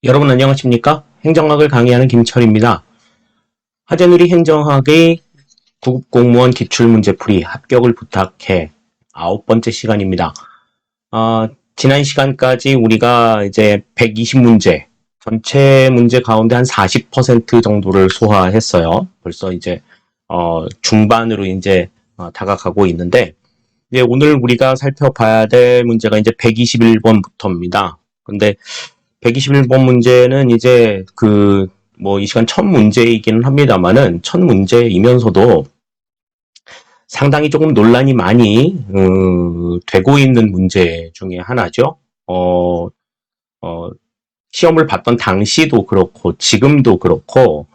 여러분 안녕하십니까? 행정학을 강의하는 김철입니다. 하재누리 행정학의 구급공무원 기출문제풀이 합격을 부탁해 9번째 시간입니다. 지난 시간까지 우리가 이제 120문제, 전체 문제 가운데 한 40% 정도를 소화했어요. 벌써 이제 중반으로 이제 다가가고 있는데, 이제 오늘 우리가 살펴봐야 될 문제가 이제 121번부터입니다. 근데 121번 문제는 이제 이 시간 첫 문제이기는 합니다만은 첫 문제이면서도 상당히 조금 논란이 많이 되고 있는 문제 중에 하나죠. 시험을 봤던 당시도 그렇고 지금도 그렇고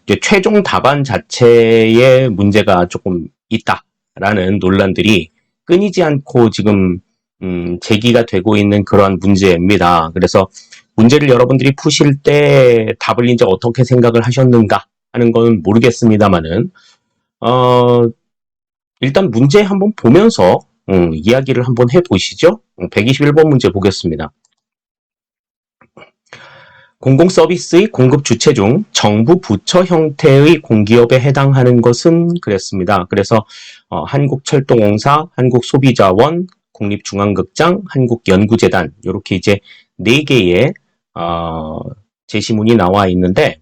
이제 최종 답안 자체에 문제가 조금 있다라는 논란들이 끊이지 않고 지금 제기가 되고 있는 그러한 문제입니다. 그래서 문제를 여러분들이 푸실 때 답을 이제 어떻게 생각을 하셨는가 하는 건 모르겠습니다만은 일단 문제 한번 보면서 이야기를 한번 해보시죠. 121번 문제 보겠습니다. 공공서비스의 공급 주체 중 정부 부처 형태의 공기업에 해당하는 것은 그랬습니다. 그래서 한국철도공사, 한국소비자원, 국립중앙극장, 한국연구재단 이렇게 이제 4개의 제시문이 나와 있는데,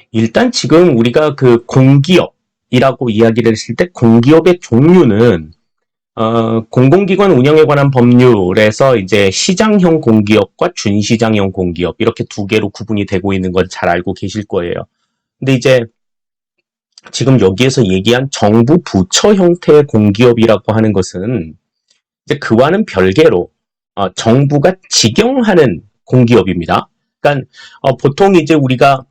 일단 지금 우리가 그 공기업이라고 이야기를 했을 때 공기업의 종류는 공공기관 운영에 관한 법률에서 이제 시장형 공기업과 준시장형 공기업 이렇게 2개로 구분이 되고 있는 건 잘 알고 계실 거예요. 근데 이제 지금 여기에서 얘기한 정부 부처 형태의 공기업이라고 하는 것은 이제 그와는 별개로 정부가 직영하는 공기업입니다. 그러니까 보통 이제 우리가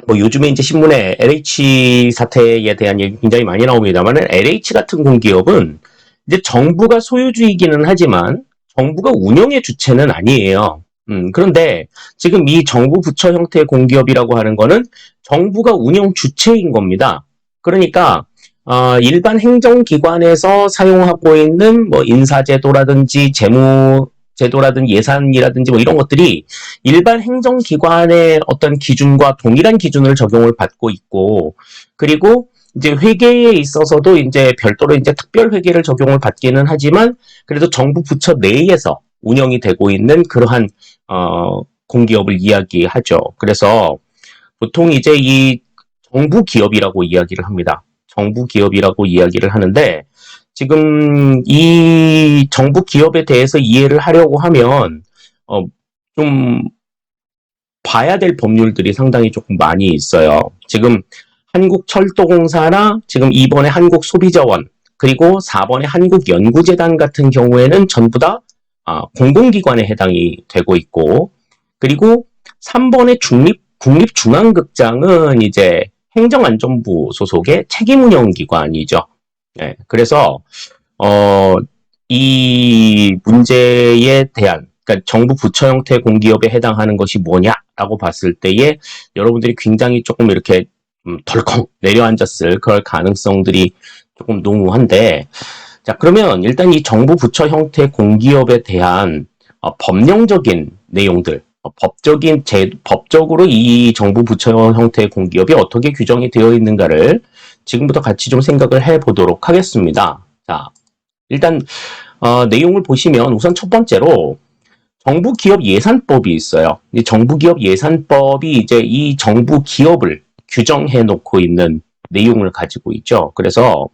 요즘에 이제 신문에 LH 사태에 대한 얘기 굉장히 많이 나옵니다만 LH 같은 공기업은 이제 정부가 소유주이기는 하지만 정부가 운영의 주체는 아니에요. 그런데 지금 이 정부 부처 형태의 공기업이라고 하는 거는 정부가 운영 주체인 겁니다. 그러니까 일반 행정기관에서 사용하고 있는 인사제도라든지 재무제도라든지 예산이라든지 이런 것들이 일반 행정기관의 어떤 기준과 동일한 기준을 적용을 받고 있고, 그리고 이제 회계에 있어서도 이제 별도로 이제 특별 회계를 적용을 받기는 하지만 그래도 정부 부처 내에서 운영이 되고 있는 그러한 공기업을 이야기하죠. 그래서 보통 이제 이 정부 기업이라고 이야기를 합니다. 정부 기업이라고 이야기를 하는데, 지금 이 정부 기업에 대해서 이해를 하려고 하면 좀 봐야 될 법률들이 상당히 조금 많이 있어요. 지금 한국철도공사나 지금 2번에 한국소비자원, 그리고 4번에 한국연구재단 같은 경우에는 전부 다 공공기관에 해당이 되고 있고, 그리고 3번의 국립중앙극장은 이제 행정안전부 소속의 책임운영기관이죠. 네, 그래서 이 문제에 대한, 그러니까 정부 부처 형태 공기업에 해당하는 것이 뭐냐라고 봤을 때에 여러분들이 굉장히 조금 이렇게 덜컹 내려앉았을 그럴 가능성들이 조금 농후한데, 자, 그러면 일단 이 정부 부처 형태 공기업에 대한 법령적인 내용들, 법적으로 이 정부 부처 형태의 공기업이 어떻게 규정이 되어 있는가를 지금부터 같이 좀 생각을 해보도록 하겠습니다. 자, 일단 내용을 보시면 우선 첫 번째로 정부 기업 예산법이 있어요. 이 정부 기업 예산법이 이제 이 정부 기업을 규정해 놓고 있는 내용을 가지고 있죠. 그래서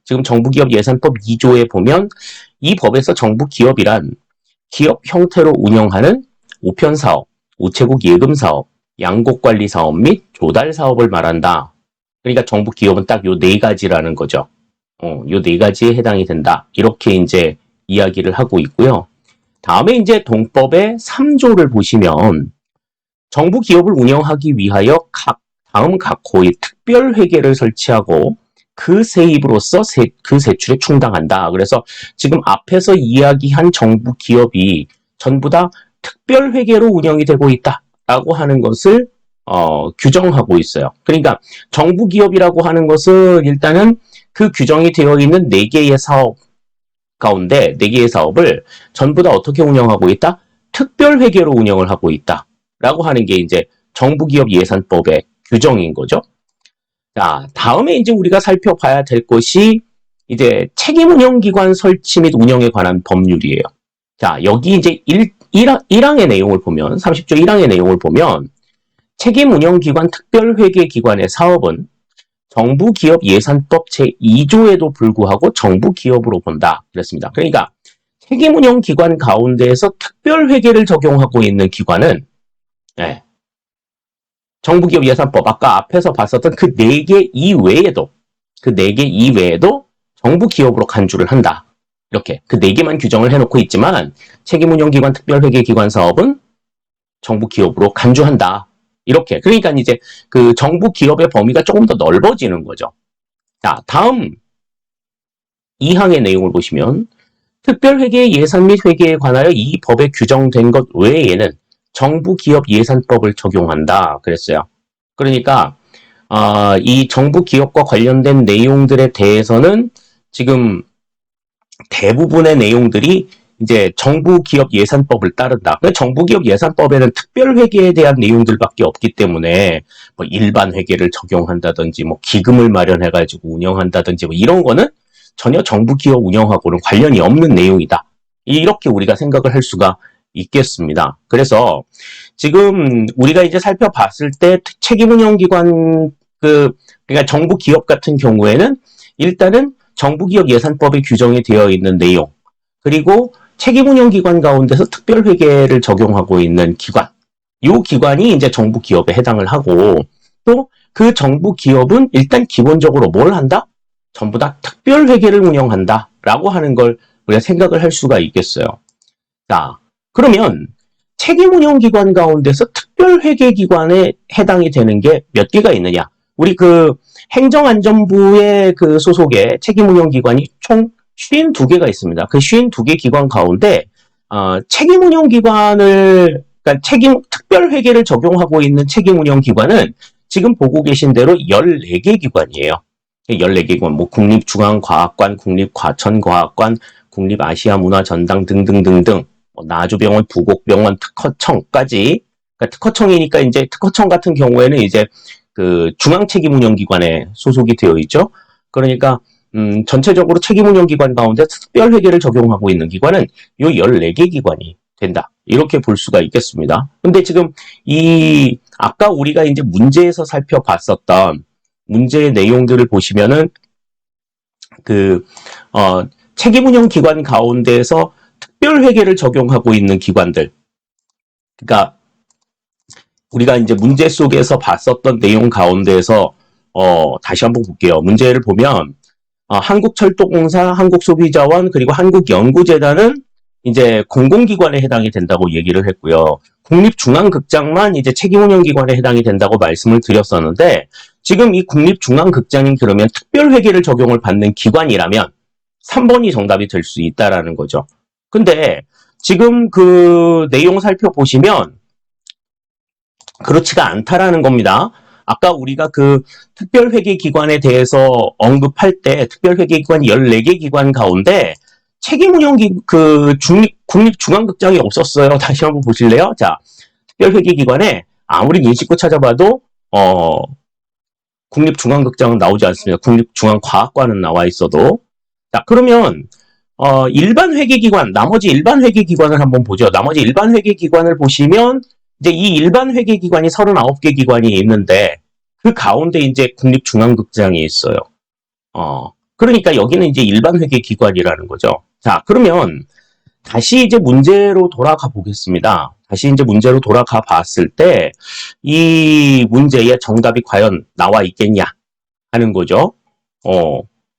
지금 정부 기업 예산법 2조에 보면 이 법에서 정부 기업이란 기업 형태로 운영하는 우편 사업, 우체국 예금 사업, 양곡 관리 사업 및 조달 사업을 말한다. 그러니까 정부 기업은 딱 요 4가지라는 거죠. 요 4가지에 해당이 된다. 이렇게 이제 이야기를 하고 있고요. 다음에 이제 동법의 3조를 보시면 정부 기업을 운영하기 위하여 다음 각 호의 특별 회계를 설치하고 그 세입으로서 그 세출에 충당한다. 그래서 지금 앞에서 이야기한 정부 기업이 전부 다 특별 회계로 운영이 되고 있다라고 하는 것을 규정하고 있어요. 그러니까 정부 기업이라고 하는 것은 일단은 그 규정이 되어 있는 4개의 사업 가운데 4개의 사업을 전부 다 어떻게 운영하고 있다? 특별회계로 운영을 하고 있다라고 하는 게 이제 정부기업예산법의 규정인 거죠. 자, 다음에 이제 우리가 살펴봐야 될 것이 이제 책임운영기관 설치 및 운영에 관한 법률이에요. 자, 여기 이제 1항의 내용을 보면, 30조 1항의 내용을 보면, 책임운영기관 특별회계기관의 사업은 정부기업예산법 제2조에도 불구하고 정부기업으로 본다. 그랬습니다. 그러니까 책임운영기관 가운데에서 특별회계를 적용하고 있는 기관은 네, 정부기업예산법 아까 앞에서 봤었던 그 4개 이외에도 정부기업으로 간주를 한다. 이렇게 그 4개만 규정을 해놓고 있지만 책임운영기관 특별회계기관 사업은 정부기업으로 간주한다. 이렇게 그러니까 이제 그 정부기업의 범위가 조금 더 넓어지는 거죠. 자, 다음 2항의 내용을 보시면 특별회계 예산 및 회계에 관하여 이 법에 규정된 것 외에는 정부기업예산법을 적용한다 그랬어요. 그러니까 이 정부기업과 관련된 내용들에 대해서는 지금 대부분의 내용들이 이제 정부기업예산법을 따른다. 그러니까 정부기업예산법에는 특별회계에 대한 내용들밖에 없기 때문에 뭐 일반 회계를 적용한다든지 뭐 기금을 마련해가지고 운영한다든지 뭐 이런 거는 전혀 정부기업 운영하고는 관련이 없는 내용이다. 이렇게 우리가 생각을 할 수가 있겠습니다. 그래서 지금 우리가 이제 살펴봤을 때 책임운영기관 그러니까 정부기업 같은 경우에는 일단은 정부기업예산법에 규정이 되어 있는 내용 그리고 책임운영기관 가운데서 특별회계를 적용하고 있는 기관 이 기관이 이제 정부기업에 해당을 하고 또 그 정부기업은 일단 기본적으로 뭘 한다? 전부 다 특별회계를 운영한다 라고 하는 걸 우리가 생각을 할 수가 있겠어요. 자, 그러면 책임운영기관 가운데서 특별회계기관에 해당이 되는 게 몇 개가 있느냐? 우리 그 행정안전부의 그 소속의 책임운영기관이 총 52개가 있습니다. 그 52개 기관 가운데 책임운영기관을 그러니까 특별회계를 적용하고 있는 책임운영기관은 지금 보고 계신 대로 14개 기관이에요. 14개 기관, 뭐 국립중앙과학관, 국립과천과학관, 국립아시아문화전당 등등등등, 뭐 나주병원, 부곡병원, 특허청까지. 그러니까 특허청이니까 이제 특허청 같은 경우에는 이제 그 중앙책임운영기관에 소속이 되어 있죠. 그러니까 전체적으로 책임운영기관 가운데 특별회계를 적용하고 있는 기관은 이 14개 기관이 된다. 이렇게 볼 수가 있겠습니다. 근데 지금 아까 우리가 이제 문제에서 살펴봤었던 문제의 내용들을 보시면은 책임운영기관 가운데에서 특별회계를 적용하고 있는 기관들. 그러니까 우리가 이제 문제 속에서 봤었던 내용 가운데에서 다시 한번 볼게요. 문제를 보면 한국철도공사, 한국소비자원, 그리고 한국연구재단은 이제 공공기관에 해당이 된다고 얘기를 했고요. 국립중앙극장만 이제 책임운영기관에 해당이 된다고 말씀을 드렸었는데 지금 이 국립중앙극장이 그러면 특별회계를 적용을 받는 기관이라면 3번이 정답이 될 수 있다라는 거죠. 근데 지금 그 내용 살펴보시면 그렇지가 않다라는 겁니다. 아까 우리가 그 특별회계기관에 대해서 언급할 때 특별회계기관 14개 기관 가운데 국립중앙극장이 없었어요. 다시 한번 보실래요? 자, 특별회계기관에 아무리 인식구 찾아봐도 국립중앙극장은 나오지 않습니다. 국립중앙과학관은 나와 있어도. 자, 그러면 나머지 일반 회계기관을 한번 보죠. 나머지 일반 회계기관을 보시면 이제 이 일반 회계기관이 39개 기관이 있는데 그 가운데 이제 국립중앙극장이 있어요. 그러니까 여기는 이제 일반 회계기관이라는 거죠. 자, 그러면 다시 이제 문제로 돌아가 보겠습니다. 다시 이제 문제로 돌아가 봤을 때 이 문제의 정답이 과연 나와 있겠냐 하는 거죠.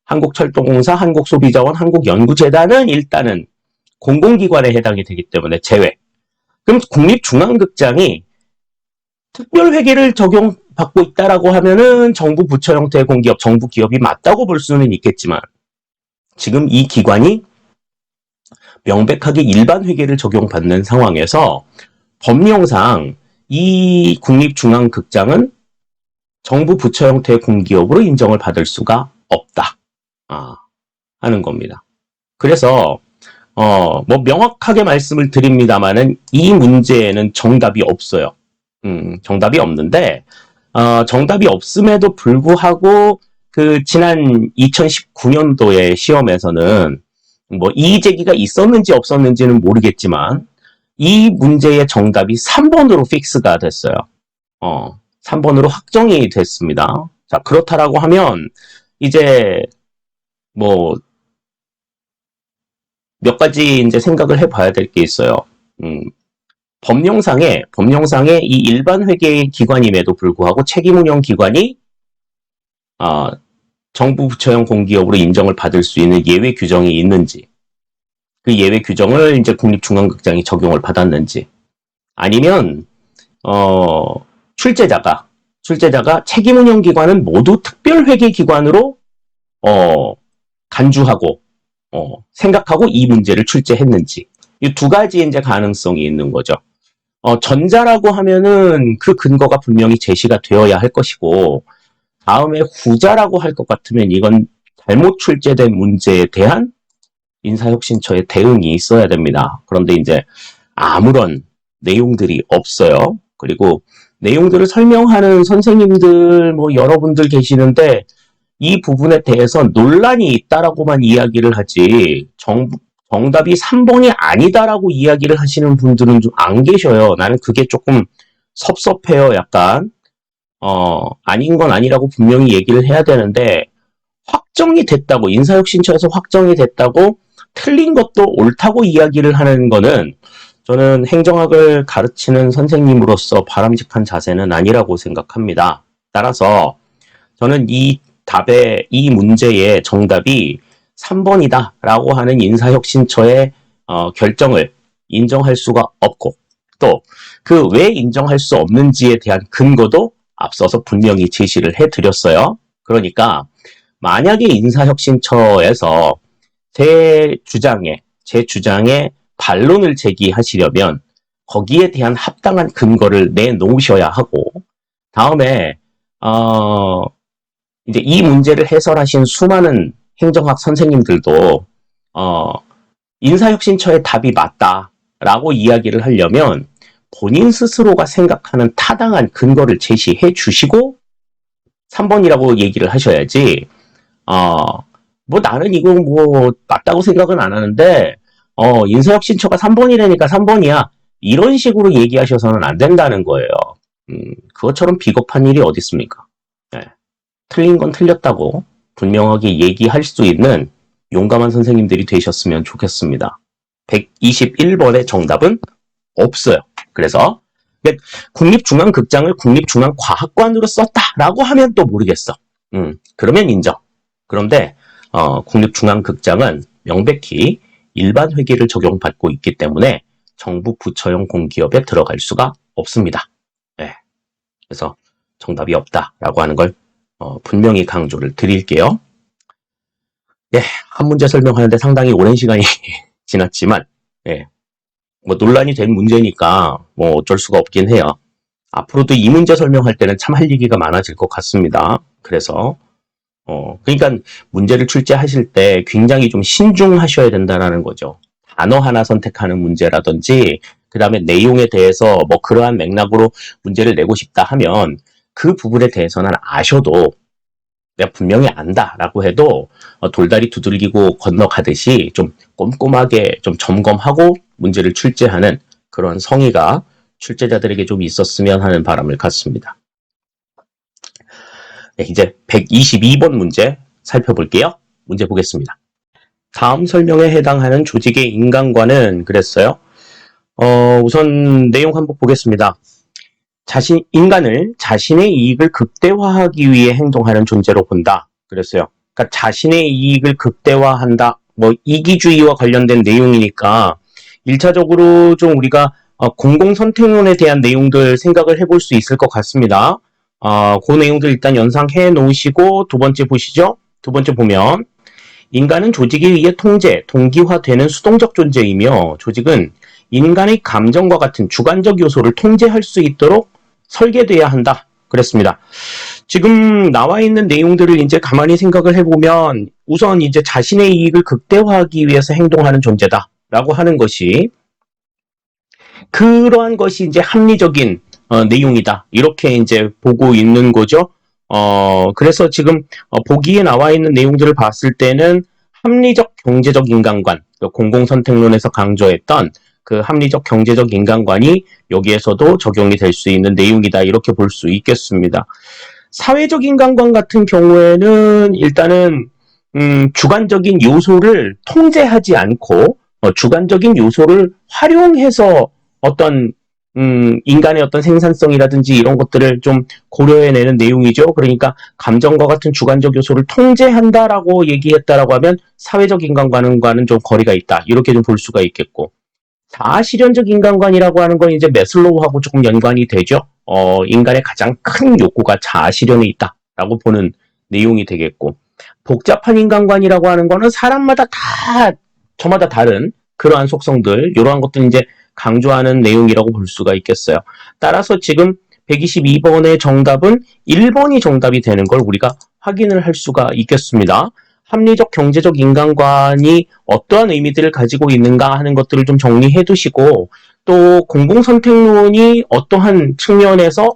한국철도공사, 한국소비자원, 한국연구재단은 일단은 공공기관에 해당이 되기 때문에 제외. 그럼 국립중앙극장이 특별회계를 적용받고 있다라고 하면은 정부 부처 형태의 공기업, 정부기업이 맞다고 볼 수는 있겠지만 지금 이 기관이 명백하게 일반 회계를 적용받는 상황에서 법령상 이 국립중앙극장은 정부 부처 형태의 공기업으로 인정을 받을 수가 없다 하는 겁니다. 그래서 뭐 명확하게 말씀을 드립니다만은 이 문제에는 정답이 없어요. 정답이 없는데, 정답이 없음에도 불구하고 그 지난 2019년도의 시험에서는 뭐 이의 제기가 있었는지 없었는지는 모르겠지만 이 문제의 정답이 3번으로 픽스가 됐어요. 3번으로 확정이 됐습니다. 자, 그렇다라고 하면 이제 뭐 몇 가지 이제 생각을 해봐야 될 게 있어요. 법령상에 이 일반 회계 기관임에도 불구하고 책임운영 기관이 정부 부처형 공기업으로 인정을 받을 수 있는 예외 규정이 있는지, 그 예외 규정을 이제 국립중앙극장이 적용을 받았는지, 아니면 출제자가 책임운영 기관은 모두 특별회계 기관으로 간주하고 생각하고 이 문제를 출제했는지, 이 두 가지 이제 가능성이 있는 거죠. 전자라고 하면은 그 근거가 분명히 제시가 되어야 할 것이고, 다음에 후자라고 할 것 같으면 이건 잘못 출제된 문제에 대한 인사혁신처의 대응이 있어야 됩니다. 그런데 이제 아무런 내용들이 없어요. 그리고 내용들을 설명하는 선생님들 뭐 여러분들 계시는데 이 부분에 대해서 논란이 있다라고만 이야기를 하지 정답이 3번이 아니다라고 이야기를 하시는 분들은 좀 안 계셔요. 나는 그게 조금 섭섭해요. 약간 아닌 건 아니라고 분명히 얘기를 해야 되는데, 확정이 됐다고, 인사혁신처에서 확정이 됐다고 틀린 것도 옳다고 이야기를 하는 거는 저는 행정학을 가르치는 선생님으로서 바람직한 자세는 아니라고 생각합니다. 따라서 저는 이 문제의 정답이 3번이다 라고 하는 인사혁신처의 결정을 인정할 수가 없고, 또 그 왜 인정할 수 없는지에 대한 근거도 앞서서 분명히 제시를 해드렸어요. 그러니까 만약에 인사혁신처에서 제 주장에 반론을 제기하시려면 거기에 대한 합당한 근거를 내놓으셔야 하고, 다음에 이제 이 문제를 해설하신 수많은 행정학 선생님들도 인사혁신처의 답이 맞다라고 이야기를 하려면 본인 스스로가 생각하는 타당한 근거를 제시해 주시고 3번이라고 얘기를 하셔야지, 뭐 나는 이거 뭐 맞다고 생각은 안 하는데 인사혁신처가 3번이라니까 3번이야, 이런 식으로 얘기하셔서는 안 된다는 거예요. 그것처럼 비겁한 일이 어디 있습니까? 네. 틀린 건 틀렸다고 분명하게 얘기할 수 있는 용감한 선생님들이 되셨으면 좋겠습니다. 121번의 정답은 없어요. 그래서 국립중앙극장을 국립중앙과학관으로 썼다라고 하면 또 모르겠어. 그러면 인정. 그런데 국립중앙극장은 명백히 일반 회계를 적용받고 있기 때문에 정부 부처형 공기업에 들어갈 수가 없습니다. 네. 그래서 정답이 없다라고 하는 걸 분명히 강조를 드릴게요. 네, 한 문제 설명하는데 상당히 오랜 시간이 지났지만, 네, 뭐 논란이 된 문제니까 뭐 어쩔 수가 없긴 해요. 앞으로도 이 문제 설명할 때는 참 할 얘기가 많아질 것 같습니다. 그래서 그러니까 문제를 출제하실 때 굉장히 좀 신중하셔야 된다는 거죠. 단어 하나 선택하는 문제라든지, 그 다음에 내용에 대해서 뭐 그러한 맥락으로 문제를 내고 싶다 하면 그 부분에 대해서는 아셔도, 내가 분명히 안다라고 해도 돌다리 두들기고 건너가듯이 좀 꼼꼼하게 좀 점검하고 문제를 출제하는 그런 성의가 출제자들에게 좀 있었으면 하는 바람을 갖습니다. 네, 이제 122번 문제 살펴볼게요. 문제 보겠습니다. 다음 설명에 해당하는 조직의 인간관은 그랬어요. 우선 내용 한번 보겠습니다. 인간을 자신의 이익을 극대화하기 위해 행동하는 존재로 본다. 그랬어요. 그러니까 자신의 이익을 극대화한다. 뭐 이기주의와 관련된 내용이니까 1차적으로 좀 우리가 공공선택론에 대한 내용들 생각을 해볼 수 있을 것 같습니다. 그 내용들 일단 연상해 놓으시고 두 번째 보시죠. 두 번째 보면 인간은 조직에 의해 통제, 동기화되는 수동적 존재이며 조직은 인간의 감정과 같은 주관적 요소를 통제할 수 있도록 설계돼야 한다. 그랬습니다. 지금 나와 있는 내용들을 이제 가만히 생각을 해보면 우선 이제 자신의 이익을 극대화하기 위해서 행동하는 존재다. 라고 하는 것이 그러한 것이 이제 합리적인 내용이다. 이렇게 이제 보고 있는 거죠. 그래서 지금 보기에 나와 있는 내용들을 봤을 때는 합리적 경제적 인간관, 공공선택론에서 강조했던 그 합리적 경제적 인간관이 여기에서도 적용이 될 수 있는 내용이다. 이렇게 볼 수 있겠습니다. 사회적 인간관 같은 경우에는 일단은 주관적인 요소를 통제하지 않고 주관적인 요소를 활용해서 어떤 인간의 어떤 생산성이라든지 이런 것들을 좀 고려해내는 내용이죠. 그러니까 감정과 같은 주관적 요소를 통제한다라고 얘기했다라고 하면 사회적 인간관과는 좀 거리가 있다. 이렇게 좀 볼 수가 있겠고, 자아실현적 인간관이라고 하는 건 이제 매슬로우하고 조금 연관이 되죠. 인간의 가장 큰 욕구가 자아실현에 있다라고 보는 내용이 되겠고, 복잡한 인간관이라고 하는 거는 사람마다 다 저마다 다른 그러한 속성들, 이러한 것들 이제 강조하는 내용이라고 볼 수가 있겠어요. 따라서 지금 122번의 정답은 1번이 정답이 되는 걸 우리가 확인을 할 수가 있겠습니다. 합리적 경제적 인간관이 어떠한 의미들을 가지고 있는가 하는 것들을 좀 정리해 두시고, 또 공공선택론이 어떠한 측면에서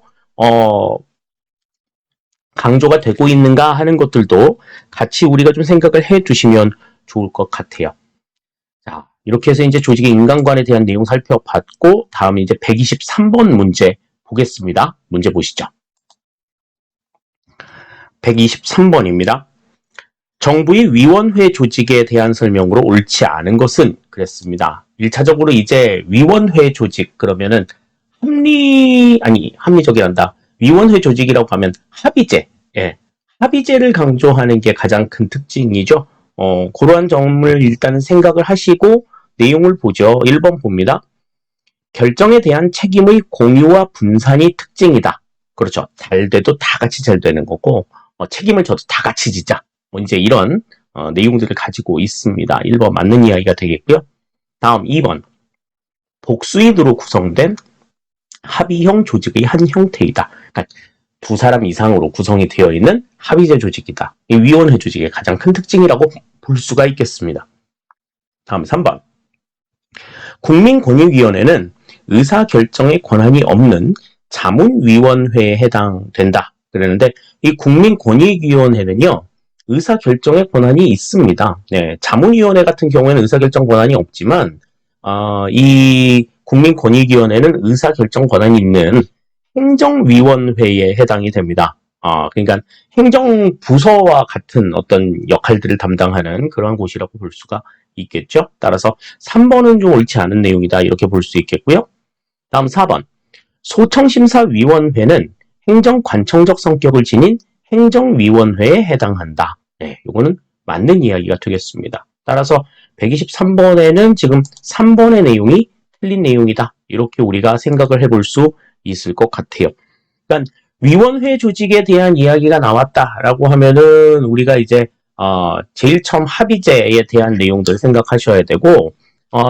강조가 되고 있는가 하는 것들도 같이 우리가 좀 생각을 해 두시면 좋을 것 같아요. 자, 이렇게 해서 이제 조직의 인간관에 대한 내용 살펴봤고, 다음 이제 123번 문제 보겠습니다. 문제 보시죠. 123번입니다. 정부의 위원회 조직에 대한 설명으로 옳지 않은 것은 그랬습니다. 1차적으로 이제 위원회 조직, 그러면은 합리적이란다. 위원회 조직이라고 하면 합의제, 예, 합의제를 강조하는 게 가장 큰 특징이죠. 그러한 점을 일단 생각을 하시고 내용을 보죠. 1번 봅니다. 결정에 대한 책임의 공유와 분산이 특징이다. 그렇죠. 잘 돼도 다 같이 잘 되는 거고, 책임을 져도 다 같이 지자. 이제 이런 내용들을 가지고 있습니다. 1번 맞는 이야기가 되겠고요. 다음 2번. 복수인으로 구성된 합의형 조직의 한 형태이다. 그러니까 두 사람 이상으로 구성이 되어 있는 합의제 조직이다. 이 위원회 조직의 가장 큰 특징이라고 볼 수가 있겠습니다. 다음 3번. 국민권익위원회는 의사결정의 권한이 없는 자문위원회에 해당된다. 그러는데 이 국민권익위원회는요, 의사결정의 권한이 있습니다. 네, 자문위원회 같은 경우에는 의사결정 권한이 없지만 이 국민권익위원회는 의사결정 권한이 있는 행정위원회에 해당이 됩니다. 그러니까 행정부서와 같은 어떤 역할들을 담당하는 그러한 곳이라고 볼 수가 있겠죠. 따라서 3번은 좀 옳지 않은 내용이다. 이렇게 볼 수 있겠고요. 다음 4번. 소청심사위원회는 행정관청적 성격을 지닌 행정위원회에 해당한다. 네, 이거는 맞는 이야기가 되겠습니다. 따라서 123번에는 지금 3번의 내용이 틀린 내용이다. 이렇게 우리가 생각을 해볼 수 있을 것 같아요. 그러니까 위원회 조직에 대한 이야기가 나왔다라고 하면은 우리가 이제 제일 처음 합의제에 대한 내용들 생각하셔야 되고,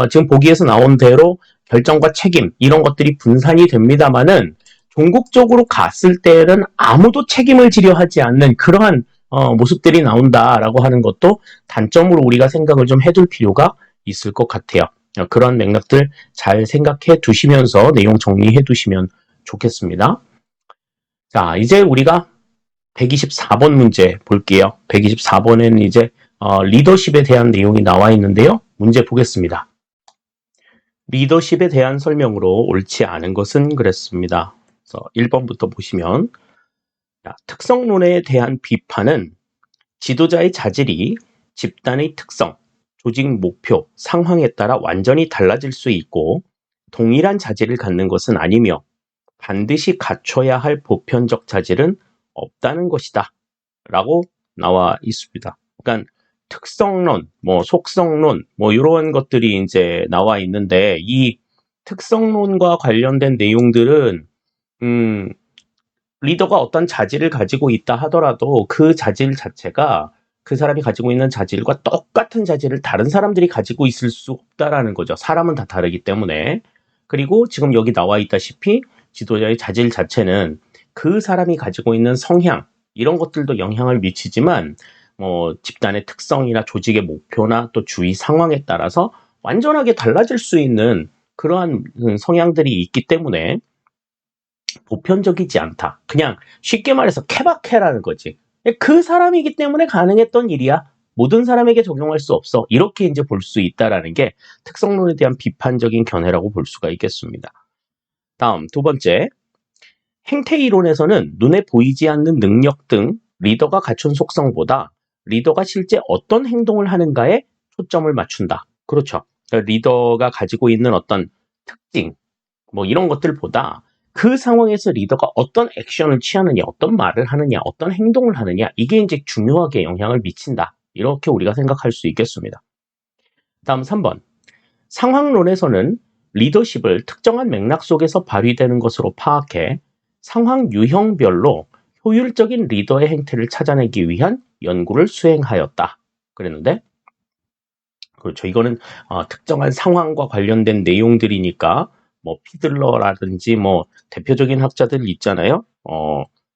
지금 보기에서 나온 대로 결정과 책임 이런 것들이 분산이 됩니다만은 종국적으로 갔을 때는 아무도 책임을 지려 하지 않는 그러한 모습들이 나온다라고 하는 것도 단점으로 우리가 생각을 좀 해둘 필요가 있을 것 같아요. 그런 맥락들 잘 생각해 두시면서 내용 정리해 두시면 좋겠습니다. 자, 이제 우리가 124번 문제 볼게요. 124번에는 이제 리더십에 대한 내용이 나와 있는데요. 문제 보겠습니다. 리더십에 대한 설명으로 옳지 않은 것은 그랬습니다. 그래서 1번부터 보시면, 특성론에 대한 비판은 지도자의 자질이 집단의 특성, 조직 목표, 상황에 따라 완전히 달라질 수 있고 동일한 자질을 갖는 것은 아니며 반드시 갖춰야 할 보편적 자질은 없다는 것이다. 라고 나와 있습니다. 그러니까 특성론, 속성론, 이런 것들이 이제 나와 있는데, 이 특성론과 관련된 내용들은, 리더가 어떤 자질을 가지고 있다 하더라도 그 자질 자체가 그 사람이 가지고 있는 자질과 똑같은 자질을 다른 사람들이 가지고 있을 수 없다라는 거죠. 사람은 다 다르기 때문에. 그리고 지금 여기 나와 있다시피 지도자의 자질 자체는 그 사람이 가지고 있는 성향, 이런 것들도 영향을 미치지만 집단의 특성이나 조직의 목표나 또 주위 상황에 따라서 완전하게 달라질 수 있는 그러한 성향들이 있기 때문에 보편적이지 않다. 그냥 쉽게 말해서 케바케라는 거지. 그 사람이기 때문에 가능했던 일이야. 모든 사람에게 적용할 수 없어. 이렇게 이제 볼 수 있다라는 게 특성론에 대한 비판적인 견해라고 볼 수가 있겠습니다. 다음 두 번째, 행태 이론에서는 눈에 보이지 않는 능력 등 리더가 갖춘 속성보다 리더가 실제 어떤 행동을 하는가에 초점을 맞춘다. 그렇죠. 그러니까 리더가 가지고 있는 어떤 특징, 뭐 이런 것들보다 그 상황에서 리더가 어떤 액션을 취하느냐, 어떤 말을 하느냐, 어떤 행동을 하느냐, 이게 이제 중요하게 영향을 미친다. 이렇게 우리가 생각할 수 있겠습니다. 다음 3번. 상황론에서는 리더십을 특정한 맥락 속에서 발휘되는 것으로 파악해 상황 유형별로 효율적인 리더의 행태를 찾아내기 위한 연구를 수행하였다. 그랬는데, 그렇죠. 이거는 특정한 상황과 관련된 내용들이니까 뭐 피들러라든지 뭐 대표적인 학자들 있잖아요.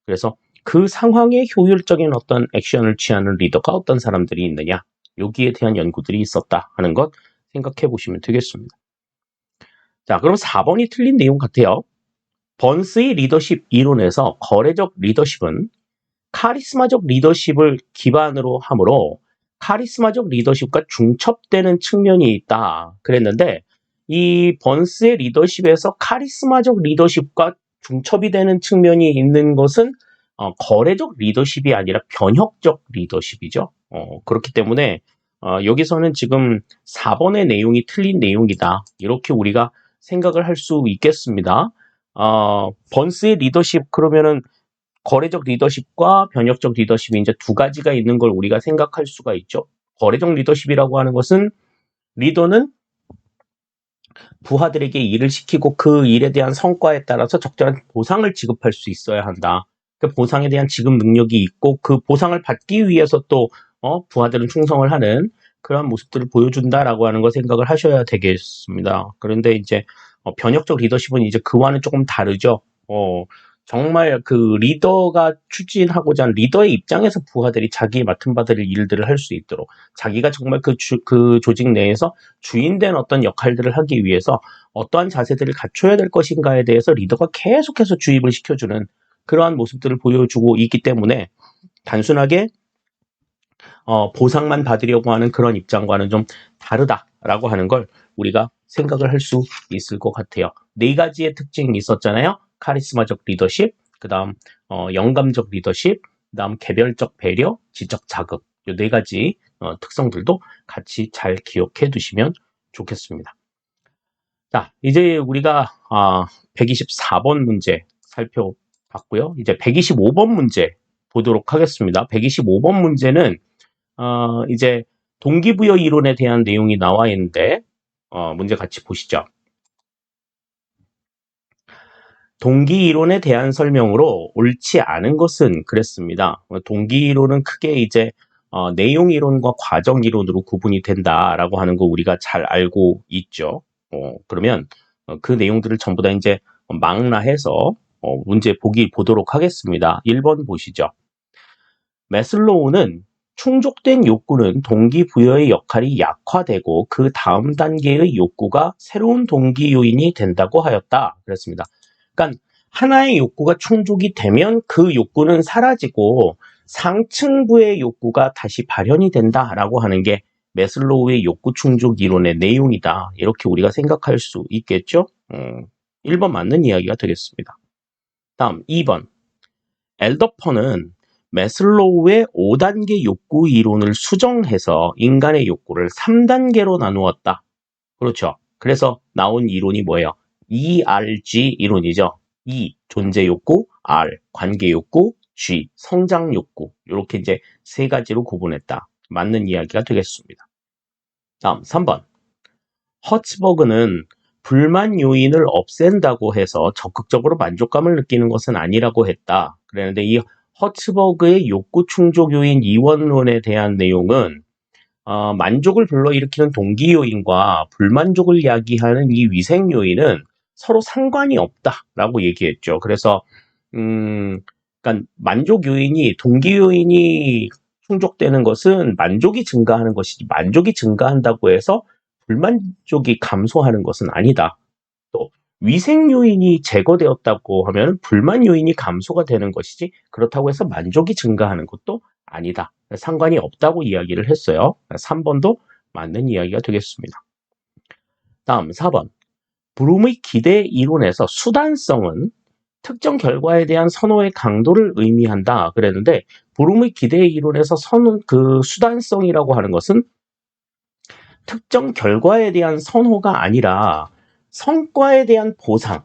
그래서 그 상황에 효율적인 어떤 액션을 취하는 리더가 어떤 사람들이 있느냐, 여기에 대한 연구들이 있었다 하는 것 생각해 보시면 되겠습니다. 자, 그럼 4번이 틀린 내용 같아요. 번스의 리더십 이론에서 거래적 리더십은 카리스마적 리더십을 기반으로 하므로 카리스마적 리더십과 중첩되는 측면이 있다. 그랬는데 이 번스의 리더십에서 카리스마적 리더십과 중첩이 되는 측면이 있는 것은 거래적 리더십이 아니라 변혁적 리더십이죠. 그렇기 때문에 여기서는 지금 4번의 내용이 틀린 내용이다. 이렇게 우리가 생각을 할 수 있겠습니다. 번스의 리더십 그러면은 거래적 리더십과 변혁적 리더십이 이제 두 가지가 있는 걸 우리가 생각할 수가 있죠. 거래적 리더십이라고 하는 것은 리더는 부하들에게 일을 시키고 그 일에 대한 성과에 따라서 적절한 보상을 지급할 수 있어야 한다. 그 보상에 대한 지급 능력이 있고 그 보상을 받기 위해서 또 부하들은 충성을 하는 그런 모습들을 보여준다라고 하는 거 생각을 하셔야 되겠습니다. 그런데 이제 변혁적 리더십은 이제 그와는 조금 다르죠. 정말 그 리더가 추진하고자 하는 리더의 입장에서 부하들이 자기 맡은 바들 일들을 할 수 있도록 자기가 정말 그 조직 내에서 주인된 어떤 역할들을 하기 위해서 어떠한 자세들을 갖춰야 될 것인가에 대해서 리더가 계속해서 주입을 시켜주는 그러한 모습들을 보여주고 있기 때문에 단순하게 보상만 받으려고 하는 그런 입장과는 좀 다르다라고 하는 걸 우리가 생각을 할 수 있을 것 같아요. 네 가지의 특징이 있었잖아요. 카리스마적 리더십, 그 다음 영감적 리더십, 그 다음 개별적 배려, 지적 자극 이 네 가지 특성들도 같이 잘 기억해 두시면 좋겠습니다. 자, 이제 우리가 124번 문제 살펴봤고요. 이제 125번 문제 보도록 하겠습니다. 125번 문제는 이제 동기부여 이론에 대한 내용이 나와 있는데 문제 같이 보시죠. 동기 이론에 대한 설명으로 옳지 않은 것은 그랬습니다. 동기 이론은 크게 이제 내용 이론과 과정 이론으로 구분이 된다라고 하는 거 우리가 잘 알고 있죠. 그러면 그 내용들을 전부 다 이제 망라해서 문제 보도록 하겠습니다. 1번 보시죠. 매슬로우는 충족된 욕구는 동기부여의 역할이 약화되고 그 다음 단계의 욕구가 새로운 동기 요인이 된다고 하였다. 그랬습니다. 그러니까 하나의 욕구가 충족이 되면 그 욕구는 사라지고 상층부의 욕구가 다시 발현이 된다라고 하는 게 매슬로우의 욕구 충족 이론의 내용이다. 이렇게 우리가 생각할 수 있겠죠? 1번 맞는 이야기가 되겠습니다. 다음 2번. 엘더퍼는 매슬로우의 5단계 욕구 이론을 수정해서 인간의 욕구를 3단계로 나누었다. 그렇죠. 그래서 나온 이론이 뭐예요? ERG 이론이죠. E, 존재 욕구, R, 관계 욕구, G, 성장 욕구. 이렇게 이제 세 가지로 구분했다. 맞는 이야기가 되겠습니다. 다음 3번. 허츠버그는 불만 요인을 없앤다고 해서 적극적으로 만족감을 느끼는 것은 아니라고 했다. 그랬는데 이 허츠버그의 욕구 충족 요인 이원론에 대한 내용은 만족을 불러일으키는 동기 요인과 불만족을 야기하는 이 위생 요인은 서로 상관이 없다라고 얘기했죠. 그래서 그러니까 만족 요인이 동기 요인이 충족되는 것은 만족이 증가하는 것이지 만족이 증가한다고 해서 불만족이 감소하는 것은 아니다. 또 위생 요인이 제거되었다고 하면 불만 요인이 감소가 되는 것이지 그렇다고 해서 만족이 증가하는 것도 아니다. 상관이 없다고 이야기를 했어요. 3번도 맞는 이야기가 되겠습니다. 다음 4번. 브룸의 기대 이론에서 수단성은 특정 결과에 대한 선호의 강도를 의미한다 그랬는데 브룸의 기대 이론에서 수단성이라고 하는 것은 특정 결과에 대한 선호가 아니라 성과에 대한 보상을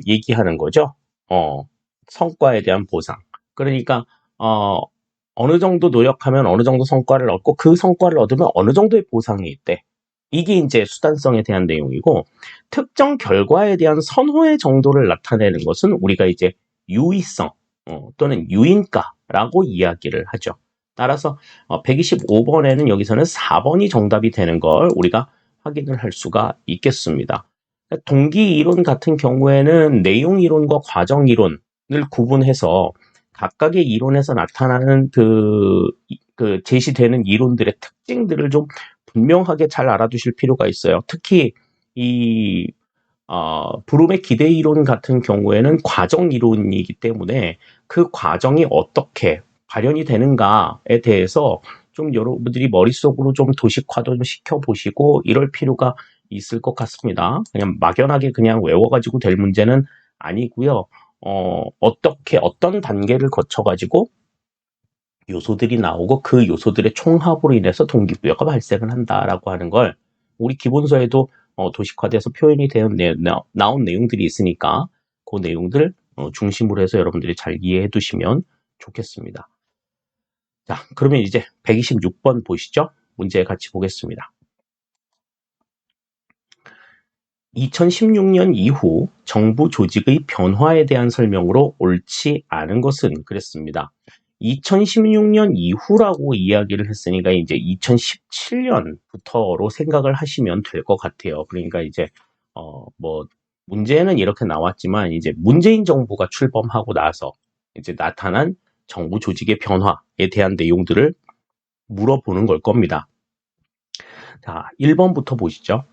얘기하는 거죠. 성과에 대한 보상. 그러니까 어느 정도 노력하면 어느 정도 성과를 얻고 그 성과를 얻으면 어느 정도의 보상이 있대. 이게 이제 수단성에 대한 내용이고 특정 결과에 대한 선호의 정도를 나타내는 것은 우리가 이제 유의성 또는 유인가라고 이야기를 하죠. 따라서 125번에는 여기서는 4번이 정답이 되는 걸 우리가 확인을 할 수가 있겠습니다. 동기 이론 같은 경우에는 내용 이론과 과정 이론을 구분해서 각각의 이론에서 나타나는 그 제시되는 이론들의 특징들을 좀 분명하게 잘 알아두실 필요가 있어요. 특히 이 브룸의 기대 이론 같은 경우에는 과정 이론이기 때문에 그 과정이 어떻게 발현이 되는가에 대해서 좀 여러분들이 머릿속으로 좀 도식화도 좀 시켜보시고 이럴 필요가 있을 것 같습니다. 그냥 막연하게 그냥 외워가지고 될 문제는 아니고요. 어떻게 어떤 단계를 거쳐가지고 요소들이 나오고 그 요소들의 총합으로 인해서 동기부여가 발생을 한다라고 하는 걸 우리 기본서에도 도식화돼서 표현이 나온 내용들이 있으니까 그 내용들 중심으로 해서 여러분들이 잘 이해해 두시면 좋겠습니다. 자, 그러면 이제 126번 보시죠. 문제 같이 보겠습니다. 2016년 이후 정부 조직의 변화에 대한 설명으로 옳지 않은 것은 그랬습니다. 2016년 이후라고 이야기를 했으니까 이제 2017년부터로 생각을 하시면 될 것 같아요. 그러니까 이제 문제는 이렇게 나왔지만 이제 문재인 정부가 출범하고 나서 이제 나타난 정부 조직의 변화에 대한 내용들을 물어보는 걸 겁니다. 자, 1번부터 보시죠.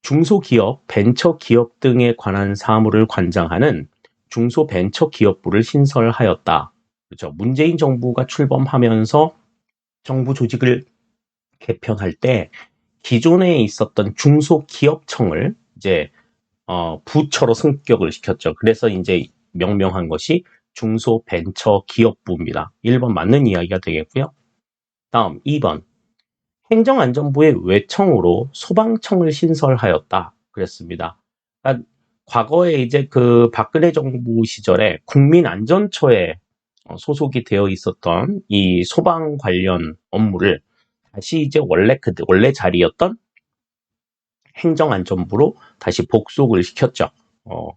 중소기업, 벤처기업 등에 관한 사무를 관장하는 중소벤처기업부를 신설하였다. 그렇죠. 문재인 정부가 출범하면서 정부 조직을 개편할 때 기존에 있었던 중소기업청을 이제 부처로 승격을 시켰죠. 그래서 이제 명명한 것이 중소벤처기업부입니다. 1번 맞는 이야기가 되겠고요. 다음 2번. 행정안전부의 외청으로 소방청을 신설하였다. 그랬습니다. 그러니까 과거에 이제 그 박근혜 정부 시절에 국민안전처에 소속이 되어 있었던 이 소방 관련 업무를 다시 이제 원래 자리였던 행정안전부로 다시 복속을 시켰죠.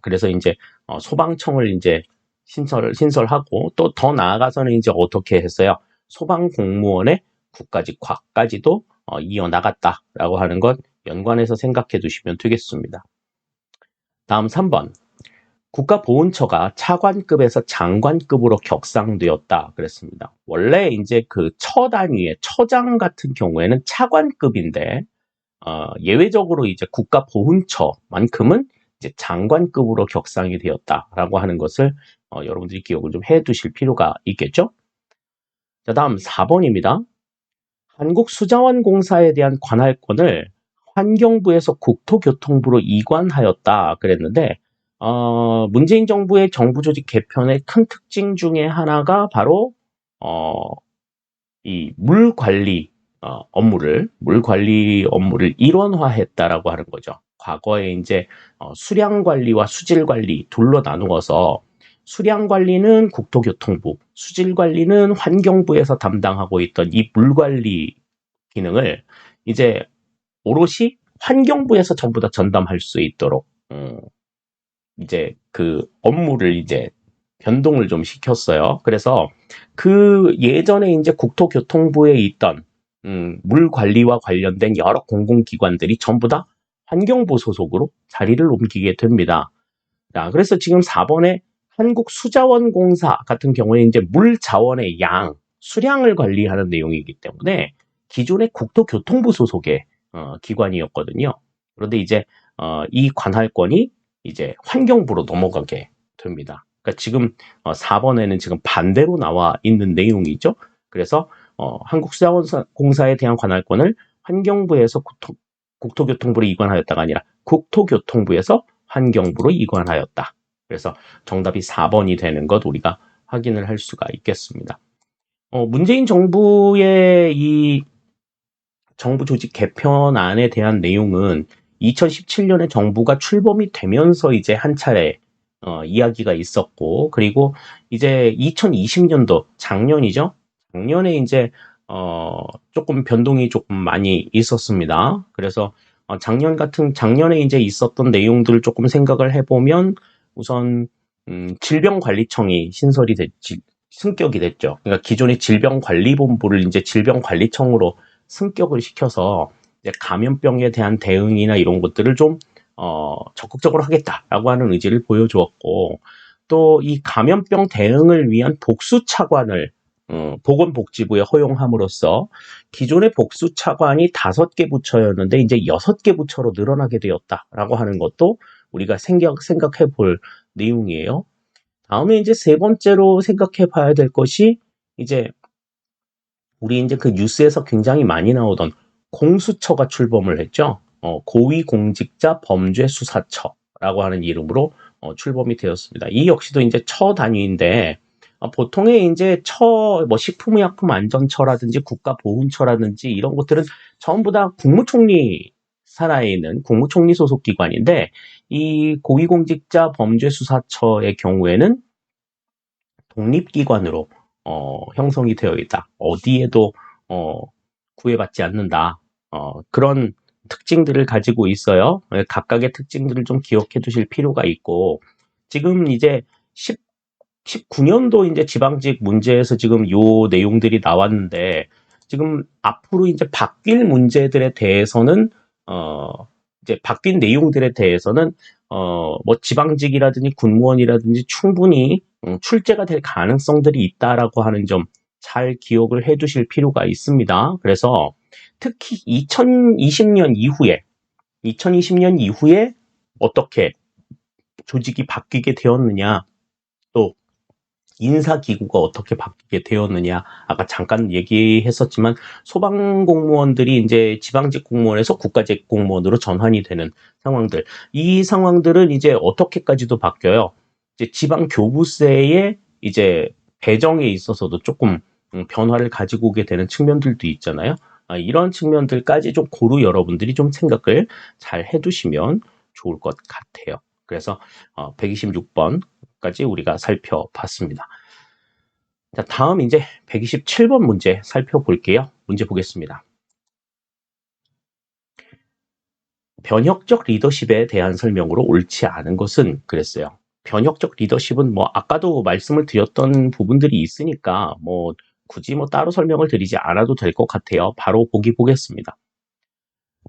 그래서 이제 소방청을 이제 신설하고 또 더 나아가서는 이제 어떻게 했어요? 소방 공무원의 국가직화까지도 이어나갔다라고 하는 것 연관해서 생각해 두시면 되겠습니다. 다음 3번. 국가보훈처가 차관급에서 장관급으로 격상되었다 그랬습니다. 원래 이제 그 처 단위의 처장 같은 경우에는 차관급인데 예외적으로 이제 국가보훈처만큼은 이제 장관급으로 격상이 되었다라고 하는 것을 여러분들이 기억을 좀 해두실 필요가 있겠죠? 자, 다음 4번입니다. 한국수자원공사에 대한 관할권을 환경부에서 국토교통부로 이관하였다 그랬는데 문재인 정부의 정부 조직 개편의 큰 특징 중에 하나가 바로 이 물 관리 업무를 일원화했다라고 하는 거죠. 과거에 이제 수량 관리와 수질 관리 둘로 나누어서 수량 관리는 국토교통부, 수질 관리는 환경부에서 담당하고 있던 이 물 관리 기능을 이제 오롯이 환경부에서 전부 다 전담할 수 있도록 이제 그 업무를 이제 변동을 좀 시켰어요. 그래서 그 예전에 이제 국토교통부에 있던 물 관리와 관련된 여러 공공기관들이 전부 다 환경부 소속으로 자리를 옮기게 됩니다. 자, 그래서 지금 4번에 한국수자원공사 같은 경우에 이제 물 자원의 수량을 관리하는 내용이기 때문에 기존의 국토교통부 소속의 기관이었거든요. 그런데 이제 이 관할권이 이제 환경부로 넘어가게 됩니다. 그러니까 지금 4번에는 지금 반대로 나와 있는 내용이죠. 그래서 한국수자공사에 대한 관할권을 환경부에서 국토교통부로 이관하였다가 아니라 국토교통부에서 환경부로 이관하였다. 그래서 정답이 4번이 되는 것 우리가 확인을 할 수가 있겠습니다. 문재인 정부의 이 정부 조직 개편안에 대한 내용은 2017년에 정부가 출범이 되면서 이제 한 차례 이야기가 있었고, 그리고 이제 2020년도 작년이죠. 작년에 이제 조금 변동이 조금 많이 있었습니다. 그래서 작년에 이제 있었던 내용들을 조금 생각을 해보면 우선 질병관리청이 신설이 됐지, 승격이 됐죠. 그러니까 기존의 질병관리본부를 이제 질병관리청으로 승격을 시켜서 이제 감염병에 대한 대응이나 이런 것들을 좀 적극적으로 하겠다라고 하는 의지를 보여주었고, 또 이 감염병 대응을 위한 복수차관을 보건복지부에 허용함으로써 기존의 복수차관이 5개 부처였는데 이제 6개 부처로 늘어나게 되었다라고 하는 것도 우리가 생각해 볼 내용이에요. 다음에 이제 세 번째로 생각해 봐야 될 것이 이제 우리 이제 그 뉴스에서 굉장히 많이 나오던 공수처가 출범을 했죠. 고위공직자 범죄수사처라고 하는 이름으로 출범이 되었습니다. 이 역시도 이제 처 단위인데 보통의 이제 뭐 식품의약품안전처라든지 국가보훈처라든지 이런 것들은 전부 다 국무총리 산하에 있는 국무총리 소속 기관인데 이 고위공직자 범죄수사처의 경우에는 독립기관으로 형성이 되어 있다. 어디에도 구애받지 않는다. 그런 특징들을 가지고 있어요. 각각의 특징들을 좀 기억해 두실 필요가 있고, 지금 이제 19년도 이제 지방직 문제에서 지금 요 내용들이 나왔는데, 지금 앞으로 이제 바뀔 문제들에 대해서는, 이제 바뀐 내용들에 대해서는, 뭐 지방직이라든지 군무원이라든지 충분히 출제가 될 가능성들이 있다라고 하는 점 잘 기억을 해 두실 필요가 있습니다. 그래서 특히 2020년 이후에 어떻게 조직이 바뀌게 되었느냐, 또 인사기구가 어떻게 바뀌게 되었느냐, 아까 잠깐 얘기했었지만 소방공무원들이 이제 지방직 공무원에서 국가직 공무원으로 전환이 되는 상황들, 이 상황들은 이제 어떻게까지도 바뀌어요. 이제 지방교부세의 이제 배정에 있어서도 조금 변화를 가지고 오게 되는 측면들도 있잖아요. 이런 측면들까지 좀 고루 여러분들이 좀 생각을 잘 해두시면 좋을 것 같아요. 그래서 126번까지 우리가 살펴봤습니다. 자, 다음 이제 127번 문제 살펴볼게요. 문제 보겠습니다. 변혁적 리더십에 대한 설명으로 옳지 않은 것은 그랬어요. 변혁적 리더십은 뭐 아까도 말씀을 드렸던 부분들이 있으니까 뭐 굳이 뭐 따로 설명을 드리지 않아도 될 것 같아요. 바로 보겠습니다.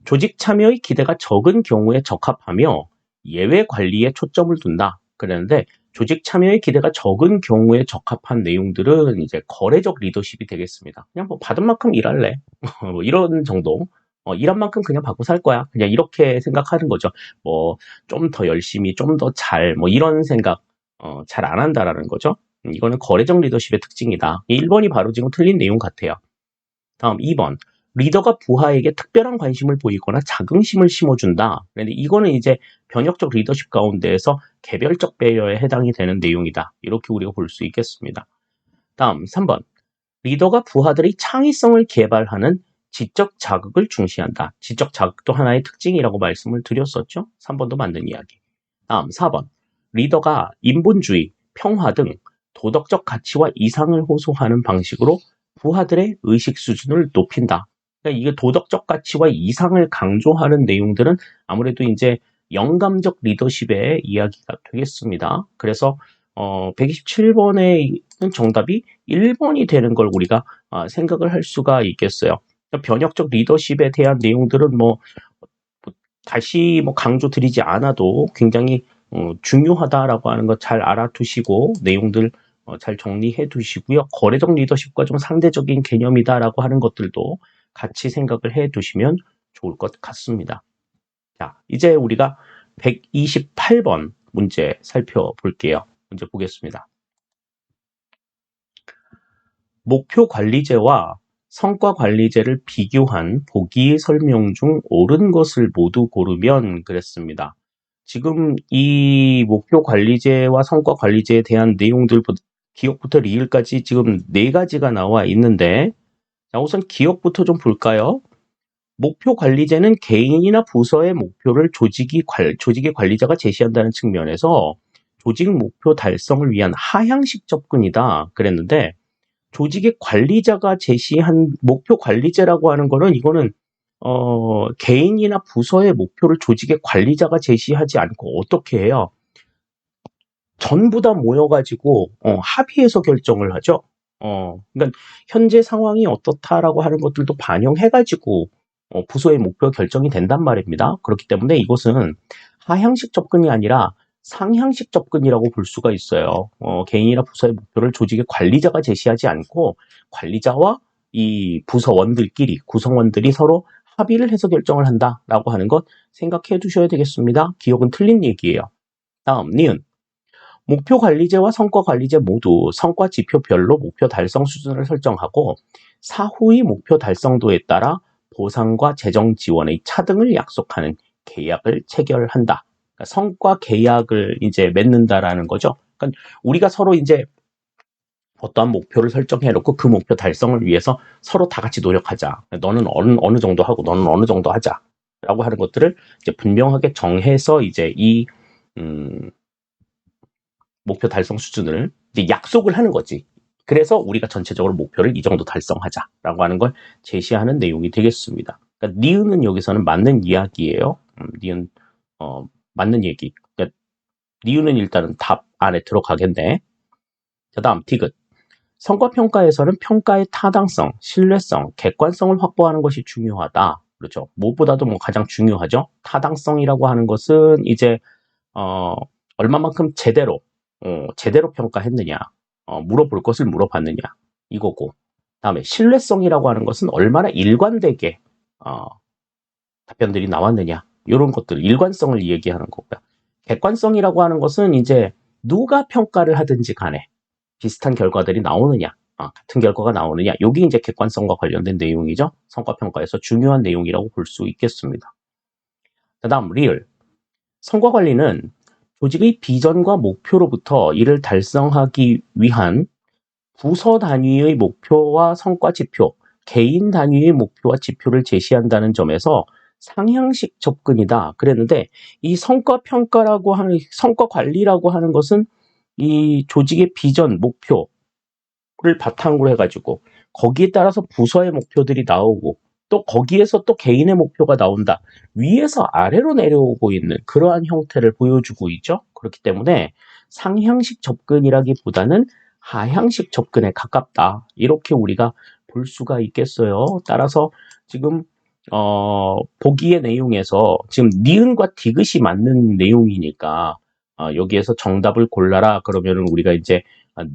조직 참여의 기대가 적은 경우에 적합하며 예외 관리에 초점을 둔다. 그랬는데 조직 참여의 기대가 적은 경우에 적합한 내용들은 이제 거래적 리더십이 되겠습니다. 그냥 뭐 받은 만큼 일할래. 뭐 이런 정도. 일한 만큼 그냥 받고 살 거야. 그냥 이렇게 생각하는 거죠. 뭐 좀 더 열심히, 좀 더 잘, 뭐 이런 생각 잘 안 한다라는 거죠. 이거는 거래적 리더십의 특징이다. 1번이 바로 지금 틀린 내용 같아요. 다음 2번. 리더가 부하에게 특별한 관심을 보이거나 자긍심을 심어준다. 그런데 이거는 이제 변혁적 리더십 가운데에서 개별적 배려에 해당이 되는 내용이다. 이렇게 우리가 볼 수 있겠습니다. 다음 3번. 리더가 부하들의 창의성을 개발하는 지적 자극을 중시한다. 지적 자극도 하나의 특징이라고 말씀을 드렸었죠. 3번도 맞는 이야기. 다음 4번. 리더가 인본주의, 평화 등 도덕적 가치와 이상을 호소하는 방식으로 부하들의 의식 수준을 높인다. 그러니까 이게 도덕적 가치와 이상을 강조하는 내용들은 아무래도 이제 영감적 리더십의 이야기가 되겠습니다. 그래서 127번의 정답이 1번이 되는 걸 우리가 생각을 할 수가 있겠어요. 변혁적 리더십에 대한 내용들은 뭐 다시 뭐 강조드리지 않아도 굉장히 중요하다라고 하는 것 잘 알아두시고 내용들 잘 정리해 두시고요. 거래적 리더십과 좀 상대적인 개념이다라고 하는 것들도 같이 생각을 해 두시면 좋을 것 같습니다. 자, 이제 우리가 128번 문제 살펴볼게요. 문제 보겠습니다. 목표 관리제와 성과 관리제를 비교한 보기 설명 중 옳은 것을 모두 고르면 그랬습니다. 지금 이 목표 관리제와 성과 관리제에 대한 내용들, 기억부터 리을까지 지금 4가지가 나와 있는데, 자, 우선 기억부터 좀 볼까요? 목표 관리제는 개인이나 부서의 목표를 조직의 관리자가 제시한다는 측면에서 조직 목표 달성을 위한 하향식 접근이다 그랬는데, 조직의 관리자가 제시한 목표 관리제라고 하는 거는 이거는 개인이나 부서의 목표를 조직의 관리자가 제시하지 않고 어떻게 해요? 전부 다 모여가지고 합의해서 결정을 하죠. 그러니까 현재 상황이 어떻다라고 하는 것들도 반영해가지고 부서의 목표 결정이 된단 말입니다. 그렇기 때문에 이것은 하향식 접근이 아니라 상향식 접근이라고 볼 수가 있어요. 개인이나 부서의 목표를 조직의 관리자가 제시하지 않고 관리자와 이 부서원들끼리, 구성원들이 서로 합의를 해서 결정을 한다라고 하는 것 생각해 두셔야 되겠습니다. 기억은 틀린 얘기예요. 다음, 니은. 목표 관리제와 성과 관리제 모두 성과 지표별로 목표 달성 수준을 설정하고 사후의 목표 달성도에 따라 보상과 재정 지원의 차등을 약속하는 계약을 체결한다. 그러니까 성과 계약을 이제 맺는다라는 거죠. 그러니까 우리가 서로 이제 어떠한 목표를 설정해 놓고 그 목표 달성을 위해서 서로 다 같이 노력하자. 너는 어느 정도 하고 너는 어느 정도 하자. 라고 하는 것들을 이제 분명하게 정해서 이제 이 목표 달성 수준을 이제 약속을 하는 거지. 그래서 우리가 전체적으로 목표를 이 정도 달성하자라고 하는 걸 제시하는 내용이 되겠습니다. 그러니까 니은은 여기서는 맞는 이야기예요. 니은 맞는 얘기. 그러니까 니은은 일단은 답 안에 들어가겠네. 그 다음 디귿. 성과평가에서는 평가의 타당성, 신뢰성, 객관성을 확보하는 것이 중요하다. 그렇죠. 무엇보다도 가장 중요하죠. 타당성이라고 하는 것은 이제 얼마만큼 제대로 평가했느냐, 물어볼 것을 물어봤느냐, 이거고. 다음에 신뢰성이라고 하는 것은 얼마나 일관되게 답변들이 나왔느냐, 이런 것들, 일관성을 얘기하는 거고요. 객관성이라고 하는 것은 이제 누가 평가를 하든지 간에 비슷한 결과들이 나오느냐, 같은 결과가 나오느냐, 여기 이제 객관성과 관련된 내용이죠. 성과평가에서 중요한 내용이라고 볼 수 있겠습니다. 그 다음, 리을. 성과관리는 조직의 비전과 목표로부터 이를 달성하기 위한 부서 단위의 목표와 성과 지표, 개인 단위의 목표와 지표를 제시한다는 점에서 상향식 접근이다 그랬는데, 이 성과 평가라고 하는, 성과 관리라고 하는 것은 이 조직의 비전, 목표를 바탕으로 해가지고 거기에 따라서 부서의 목표들이 나오고 또 거기에서 또 개인의 목표가 나온다. 위에서 아래로 내려오고 있는 그러한 형태를 보여주고 있죠. 그렇기 때문에 상향식 접근이라기보다는 하향식 접근에 가깝다. 이렇게 우리가 볼 수가 있겠어요. 따라서 지금 보기의 내용에서 지금 니은과 디귿이 맞는 내용이니까 여기에서 정답을 골라라 그러면은 우리가 이제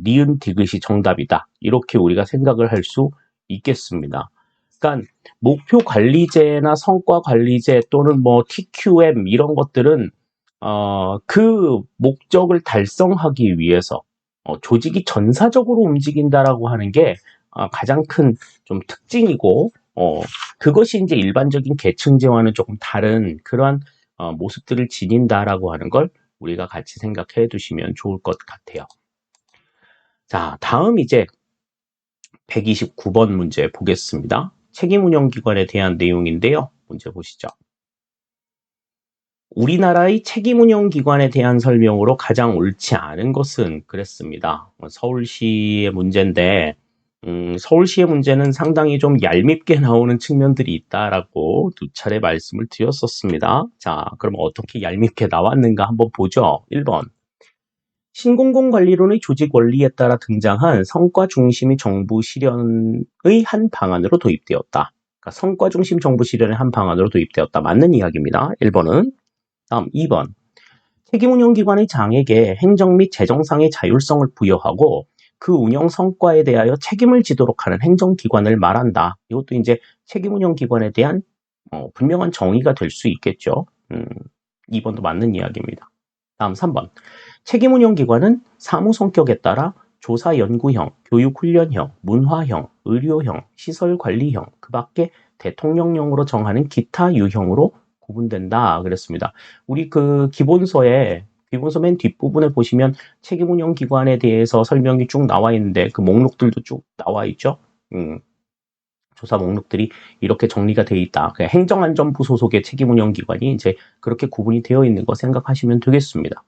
니은 디귿이 정답이다. 이렇게 우리가 생각을 할 수 있겠습니다. 그러니까 목표 관리제나 성과 관리제 또는 뭐 TQM 이런 것들은 그 목적을 달성하기 위해서 조직이 전사적으로 움직인다라고 하는 게 가장 큰 좀 특징이고 그것이 이제 일반적인 계층제와는 조금 다른 그러한 모습들을 지닌다라고 하는 걸 우리가 같이 생각해 두시면 좋을 것 같아요. 자, 다음 이제 129번 문제 보겠습니다. 책임운영기관에 대한 내용인데요. 문제 보시죠. 우리나라의 책임운영기관에 대한 설명으로 가장 옳지 않은 것은 그랬습니다. 서울시의 문제인데 서울시의 문제는 상당히 좀 얄밉게 나오는 측면들이 있다라고 2차례 말씀을 드렸었습니다. 자, 그럼 어떻게 얄밉게 나왔는가 한번 보죠. 1번. 신공공관리론의 조직 원리에 따라 등장한 성과 중심의 정부 실현의 한 방안으로 도입되었다. 그러니까 성과 중심 정부 실현의 한 방안으로 도입되었다. 맞는 이야기입니다. 1번은. 다음 2번. 책임운영기관의 장에게 행정 및 재정상의 자율성을 부여하고 그 운영 성과에 대하여 책임을 지도록 하는 행정기관을 말한다. 이것도 이제 책임운영기관에 대한 분명한 정의가 될 수 있겠죠. 2번도 맞는 이야기입니다. 다음 3번. 책임운영기관은 사무 성격에 따라 조사 연구형, 교육훈련형, 문화형, 의료형, 시설관리형, 그 밖에 대통령령으로 정하는 기타 유형으로 구분된다 그랬습니다. 우리 그 기본서 맨 뒷부분에 보시면 책임운영기관에 대해서 설명이 쭉 나와 있는데 그 목록들도 쭉 나와 있죠. 조사 목록들이 이렇게 정리가 되어 있다. 행정안전부 소속의 책임운영기관이 이제 그렇게 구분이 되어 있는 거 생각하시면 되겠습니다.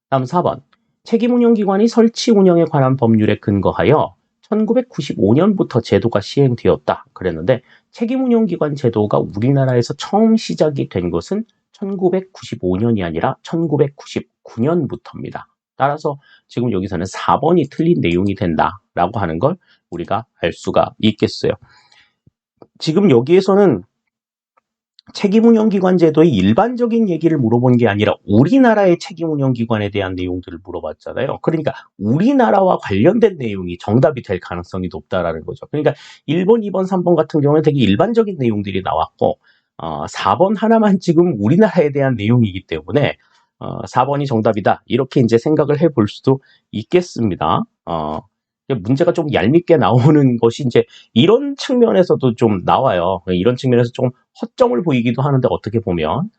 다음 4번. 책임운영기관이 설치 운영에 관한 법률에 근거하여 1995년부터 제도가 시행되었다. 그랬는데 책임운영기관 제도가 우리나라에서 처음 시작이 된 것은 1995년이 아니라 1999년부터입니다. 따라서 지금 여기서는 4번이 틀린 내용이 된다라고 하는 걸 우리가 알 수가 있겠어요. 지금 여기에서는 책임운영기관 제도의 일반적인 얘기를 물어본 게 아니라 우리나라의 책임운영기관에 대한 내용들을 물어봤잖아요. 그러니까 우리나라와 관련된 내용이 정답이 될 가능성이 높다라는 거죠. 그러니까 1번, 2번, 3번 같은 경우는 되게 일반적인 내용들이 나왔고 4번 하나만 지금 우리나라에 대한 내용이기 때문에 4번이 정답이다. 이렇게 이제 생각을 해볼 수도 있겠습니다. 문제가 좀 얄밉게 나오는 것이 이제 이런 측면에서도 좀 나와요. 이런 측면에서 좀 허점을 보이기도 하는데 어떻게 보면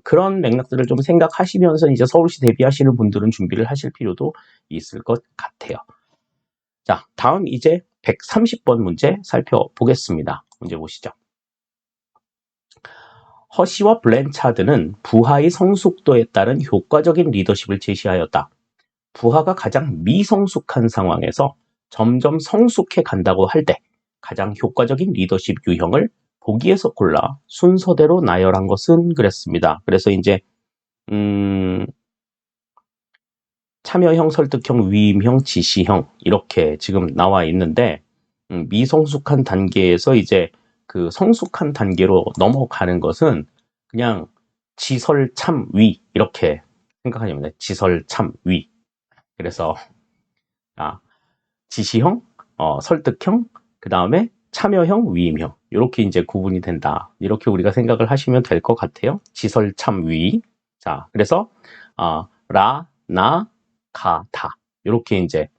그런 맥락들을 좀 생각하시면서 이제 서울시 대비하시는 분들은 준비를 하실 필요도 있을 것 같아요. 자, 다음 이제 130번 문제 살펴보겠습니다. 문제 보시죠. 허시와 블랜차드는 부하의 성숙도에 따른 효과적인 리더십을 제시하였다. 부하가 가장 미성숙한 상황에서 점점 성숙해 간다고 할 때 가장 효과적인 리더십 유형을 보기에서 골라 순서대로 나열한 것은 그랬습니다. 그래서 이제 참여형, 설득형, 위임형, 지시형 이렇게 지금 나와 있는데 미성숙한 단계에서 이제 그 성숙한 단계로 넘어가는 것은 그냥 지설참위 이렇게 생각하시면 돼요. 지설참위. 그래서 지시형, 설득형, 그 다음에 참여형, 위임형 이렇게 이제 구분이 된다. 이렇게 우리가 생각을 하시면 될 것 같아요. 지설참위. 자, 그래서 라, 나, 가, 다 이렇게 이제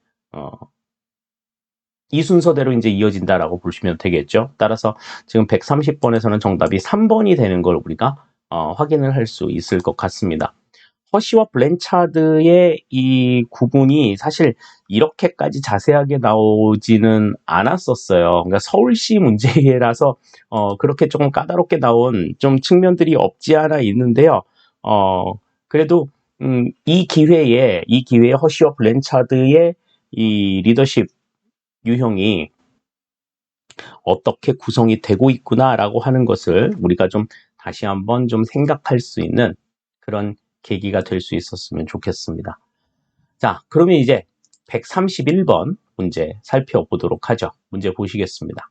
이 순서대로 이제 이어진다라고 보시면 되겠죠. 따라서 지금 130번에서는 정답이 3번이 되는 걸 우리가 확인을 할 수 있을 것 같습니다. 허시와 블랜차드의 이 구분이 사실 이렇게까지 자세하게 나오지는 않았었어요. 그러니까 서울시 문제라서 그렇게 조금 까다롭게 나온 좀 측면들이 없지 않아 있는데요. 그래도 이 기회에 허시와 블랜차드의 이 리더십 유형이 어떻게 구성이 되고 있구나라고 하는 것을 우리가 좀 다시 한번 좀 생각할 수 있는 그런 계기가 될 수 있었으면 좋겠습니다. 자, 그러면 이제 131번 문제 살펴보도록 하죠. 문제 보시겠습니다.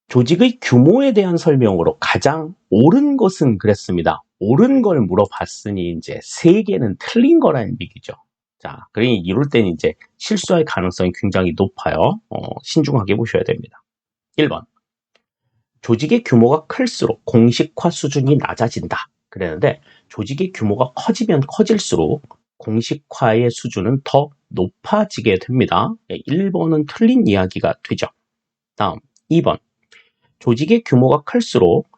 조직의 규모에 대한 설명으로 가장 옳은 것은 그랬습니다. 옳은 걸 물어봤으니 이제 세 개는 틀린 거라는 얘기죠. 자, 그러니 이럴 때는 이제 실수할 가능성이 굉장히 높아요. 신중하게 보셔야 됩니다. 1번. 조직의 규모가 클수록 공식화 수준이 낮아진다. 그랬는데 조직의 규모가 커지면 커질수록 공식화의 수준은 더 높아지게 됩니다. 1번은 틀린 이야기가 되죠. 다음 2번. 조직의 규모가 클수록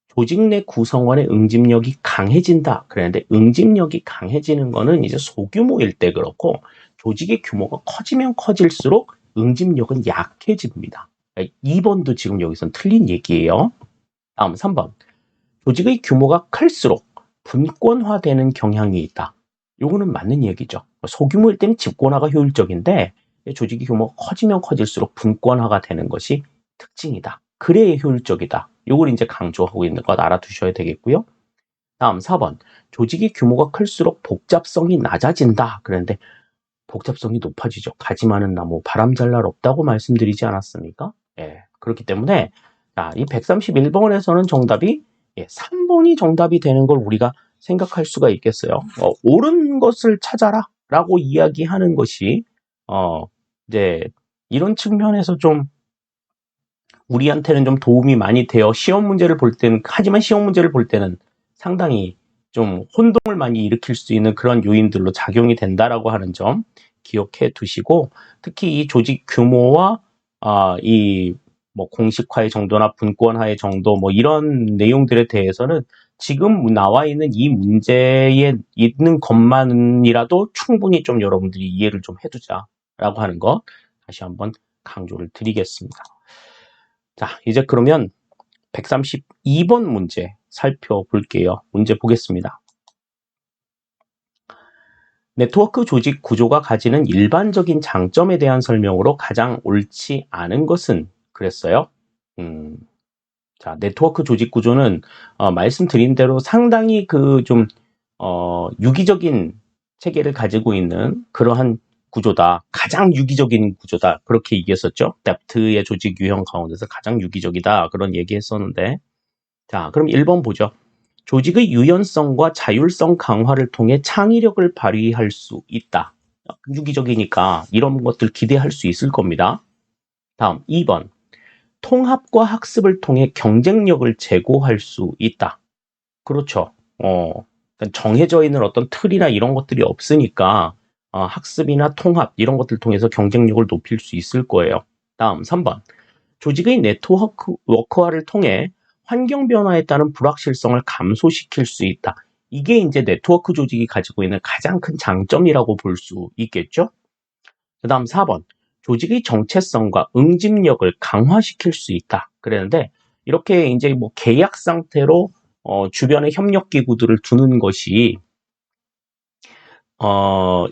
조직 내 구성원의 응집력이 강해진다. 그랬는데 응집력이 강해지는 거는 이제 소규모일 때 그렇고 조직의 규모가 커지면 커질수록 응집력은 약해집니다. 2번도 지금 여기선 틀린 얘기예요. 다음 3번. 조직의 규모가 클수록 분권화되는 경향이 있다. 요거는 맞는 얘기죠. 소규모일 때는 집권화가 효율적인데 조직의 규모가 커지면 커질수록 분권화가 되는 것이 특징이다. 그래야 효율적이다. 요걸 이제 강조하고 있는 것 알아두셔야 되겠고요. 다음 4번. 조직의 규모가 클수록 복잡성이 낮아진다. 그런데 복잡성이 높아지죠. 가지 많은 나무, 바람 잘 날 없다고 말씀드리지 않았습니까? 예, 그렇기 때문에 이 131번에서는 정답이 3번이 정답이 되는 걸 우리가 생각할 수가 있겠어요. 옳은 것을 찾아라 라고 이야기하는 것이 이제 이런 측면에서 좀 우리한테는 좀 도움이 많이 돼요. 시험 문제를 볼 때는, 하지만 시험 문제를 볼 때는 상당히 좀 혼동을 많이 일으킬 수 있는 그런 요인들로 작용이 된다라고 하는 점 기억해 두시고, 특히 이 조직 규모와 이 뭐 공식화의 정도나 분권화의 정도 뭐 이런 내용들에 대해서는 지금 나와 있는 이 문제에 있는 것만이라도 충분히 좀 여러분들이 이해를 좀 해두자라고 하는 거 다시 한번 강조를 드리겠습니다. 자, 이제 그러면 132번 문제 살펴볼게요. 문제 보겠습니다. 네트워크 조직 구조가 가지는 일반적인 장점에 대한 설명으로 가장 옳지 않은 것은 그랬어요. 자, 네트워크 조직 구조는 말씀드린 대로 상당히 그 좀 유기적인 체계를 가지고 있는 그러한 구조다. 가장 유기적인 구조다. 그렇게 얘기했었죠. 데프트의 조직 유형 가운데서 가장 유기적이다. 그런 얘기했었는데, 자, 그럼 1번 보죠. 조직의 유연성과 자율성 강화를 통해 창의력을 발휘할 수 있다. 유기적이니까 이런 것들 기대할 수 있을 겁니다. 다음 2번. 통합과 학습을 통해 경쟁력을 제고할 수 있다. 그렇죠. 정해져 있는 어떤 틀이나 이런 것들이 없으니까 학습이나 통합 이런 것들 통해서 경쟁력을 높일 수 있을 거예요. 다음 3번. 조직의 네트워크화를 통해 환경 변화에 따른 불확실성을 감소시킬 수 있다. 이게 이제 네트워크 조직이 가지고 있는 가장 큰 장점이라고 볼 수 있겠죠? 그 다음 4번. 조직의 정체성과 응집력을 강화시킬 수 있다. 그랬는데, 이렇게 이제 뭐 계약 상태로 주변에 협력 기구들을 두는 것이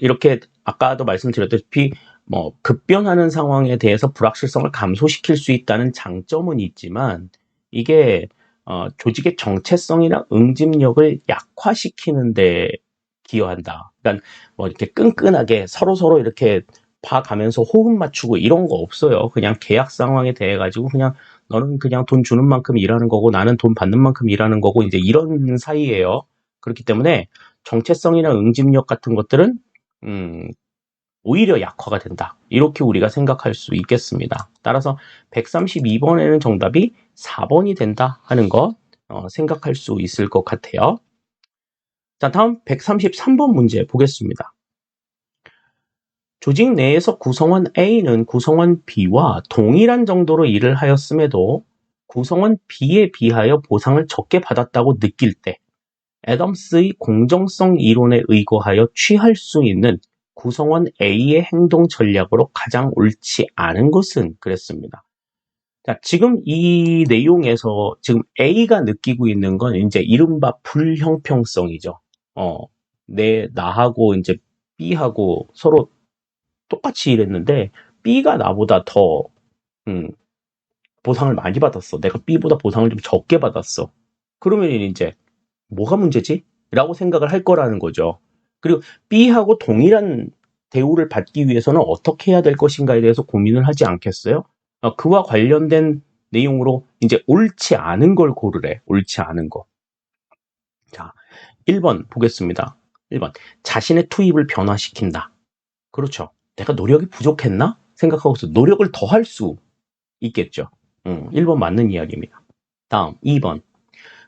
이렇게 아까도 말씀드렸다시피 뭐 급변하는 상황에 대해서 불확실성을 감소시킬 수 있다는 장점은 있지만 이게 조직의 정체성이나 응집력을 약화시키는 데 기여한다. 그러니까 뭐 이렇게 끈끈하게 서로 이렇게 봐가면서 호흡 맞추고 이런 거 없어요. 그냥 계약 상황에 대해 가지고 그냥 너는 그냥 돈 주는 만큼 일하는 거고 나는 돈 받는 만큼 일하는 거고 이제 이런 사이예요. 그렇기 때문에 정체성이나 응집력 같은 것들은 오히려 약화가 된다. 이렇게 우리가 생각할 수 있겠습니다. 따라서 132번에는 정답이 4번이 된다 하는 거 생각할 수 있을 것 같아요. 자, 다음 133번 문제 보겠습니다. 조직 내에서 구성원 A는 구성원 B와 동일한 정도로 일을 하였음에도 구성원 B에 비하여 보상을 적게 받았다고 느낄 때 애덤스의 공정성 이론에 의거하여 취할 수 있는 구성원 A의 행동 전략으로 가장 옳지 않은 것은 그랬습니다. 자, 지금 이 내용에서 지금 A가 느끼고 있는 건 이제 이른바 불형평성이죠. 나하고 이제 B하고 서로 똑같이 일했는데 B가 나보다 더 보상을 많이 받았어. 내가 B보다 보상을 좀 적게 받았어. 그러면 이제 뭐가 문제지? 라고 생각을 할 거라는 거죠. 그리고 B하고 동일한 대우를 받기 위해서는 어떻게 해야 될 것인가에 대해서 고민을 하지 않겠어요? 그와 관련된 내용으로 이제 옳지 않은 걸 고르래. 옳지 않은 거. 자, 1번 보겠습니다. 1번. 자신의 투입을 변화시킨다. 그렇죠. 내가 노력이 부족했나? 생각하고서 노력을 더 할 수 있겠죠. 1번 맞는 이야기입니다. 다음 2번.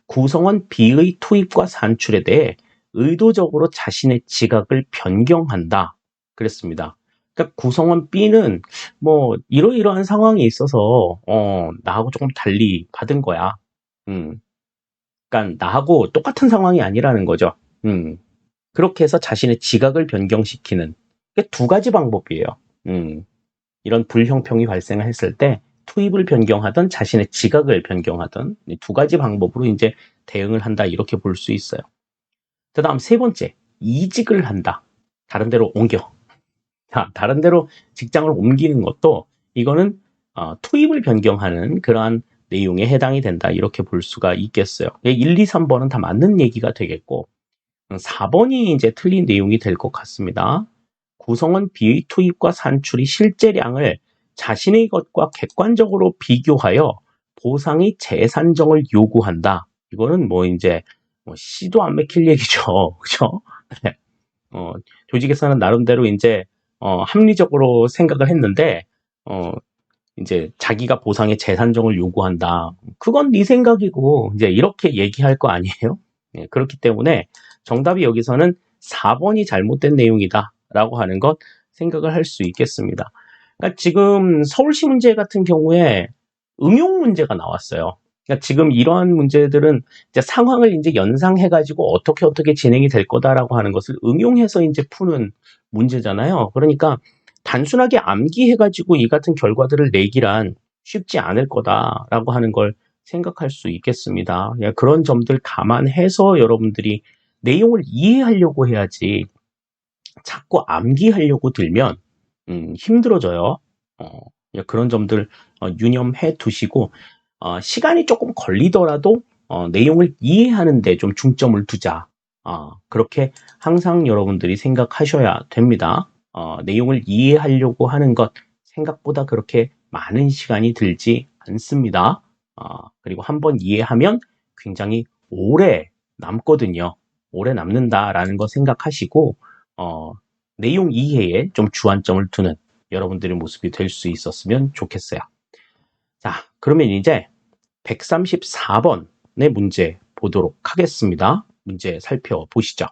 구성원 B의 투입과 산출에 대해 의도적으로 자신의 지각을 변경한다. 그랬습니다. 그러니까 구성원 B는 뭐 이러이러한 상황이 있어서 나하고 조금 달리 받은 거야. 그러니까 나하고 똑같은 상황이 아니라는 거죠. 그렇게 해서 자신의 지각을 변경시키는 두 가지 방법이에요. 이런 불형평이 발생했을 때 투입을 변경하든 자신의 지각을 변경하든 두 가지 방법으로 이제 대응을 한다 이렇게 볼 수 있어요. 그 다음 세 번째, 이직을 한다. 다른 데로 옮겨. 자, 다른 데로 직장을 옮기는 것도 이거는 투입을 변경하는 그러한 내용에 해당이 된다 이렇게 볼 수가 있겠어요. 1, 2, 3번은 다 맞는 얘기가 되겠고 4번이 이제 틀린 내용이 될 것 같습니다. 구성원 B의 투입과 산출이 실제량을 자신의 것과 객관적으로 비교하여 보상의 재산정을 요구한다. 이거는 뭐 이제 씨도 안 맥힐 얘기죠. 그죠? 네. 조직에서는 나름대로 이제 합리적으로 생각을 했는데 이제 자기가 보상의 재산정을 요구한다. 그건 네 생각이고 이제 이렇게 얘기할 거 아니에요? 예, 그렇기 때문에 정답이 여기서는 4번이 잘못된 내용이다라고 하는 것 생각을 할 수 있겠습니다. 그러니까 지금 서울시 문제 같은 경우에 응용 문제가 나왔어요. 그러니까 지금 이러한 문제들은 이제 상황을 이제 연상해가지고 어떻게 진행이 될 거다라고 하는 것을 응용해서 이제 푸는 문제잖아요. 그러니까 단순하게 암기해가지고 이 같은 결과들을 내기란 쉽지 않을 거다라고 하는 걸 생각할 수 있겠습니다. 그런 점들 감안해서 여러분들이 내용을 이해하려고 해야지 자꾸 암기하려고 들면 힘들어져요. 그런 점들 유념해 두시고 시간이 조금 걸리더라도 내용을 이해하는 데 좀 중점을 두자. 그렇게 항상 여러분들이 생각하셔야 됩니다. 내용을 이해하려고 하는 것 생각보다 그렇게 많은 시간이 들지 않습니다. 그리고 한번 이해하면 굉장히 오래 남거든요. 오래 남는다라는 거 생각하시고 내용 이해에 좀 주안점을 두는 여러분들의 모습이 될 수 있었으면 좋겠어요. 자, 그러면 이제 134번의 문제 보도록 하겠습니다. 문제 살펴보시죠.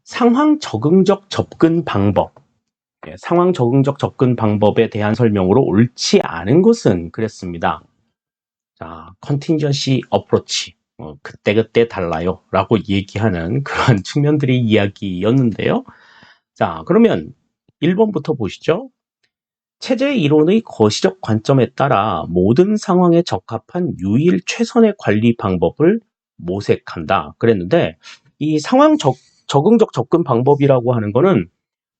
상황 적응적 접근 방법. 상황 적응적 접근 방법에 대한 설명으로 옳지 않은 것은 그랬습니다. 자, contingency approach. 그때그때 달라요. 라고 얘기하는 그런 측면들의 이야기였는데요. 자, 그러면 1번부터 보시죠. 체제 이론의 거시적 관점에 따라 모든 상황에 적합한 유일 최선의 관리 방법을 모색한다. 그랬는데 이 상황 적응적 접근 방법이라고 하는 거는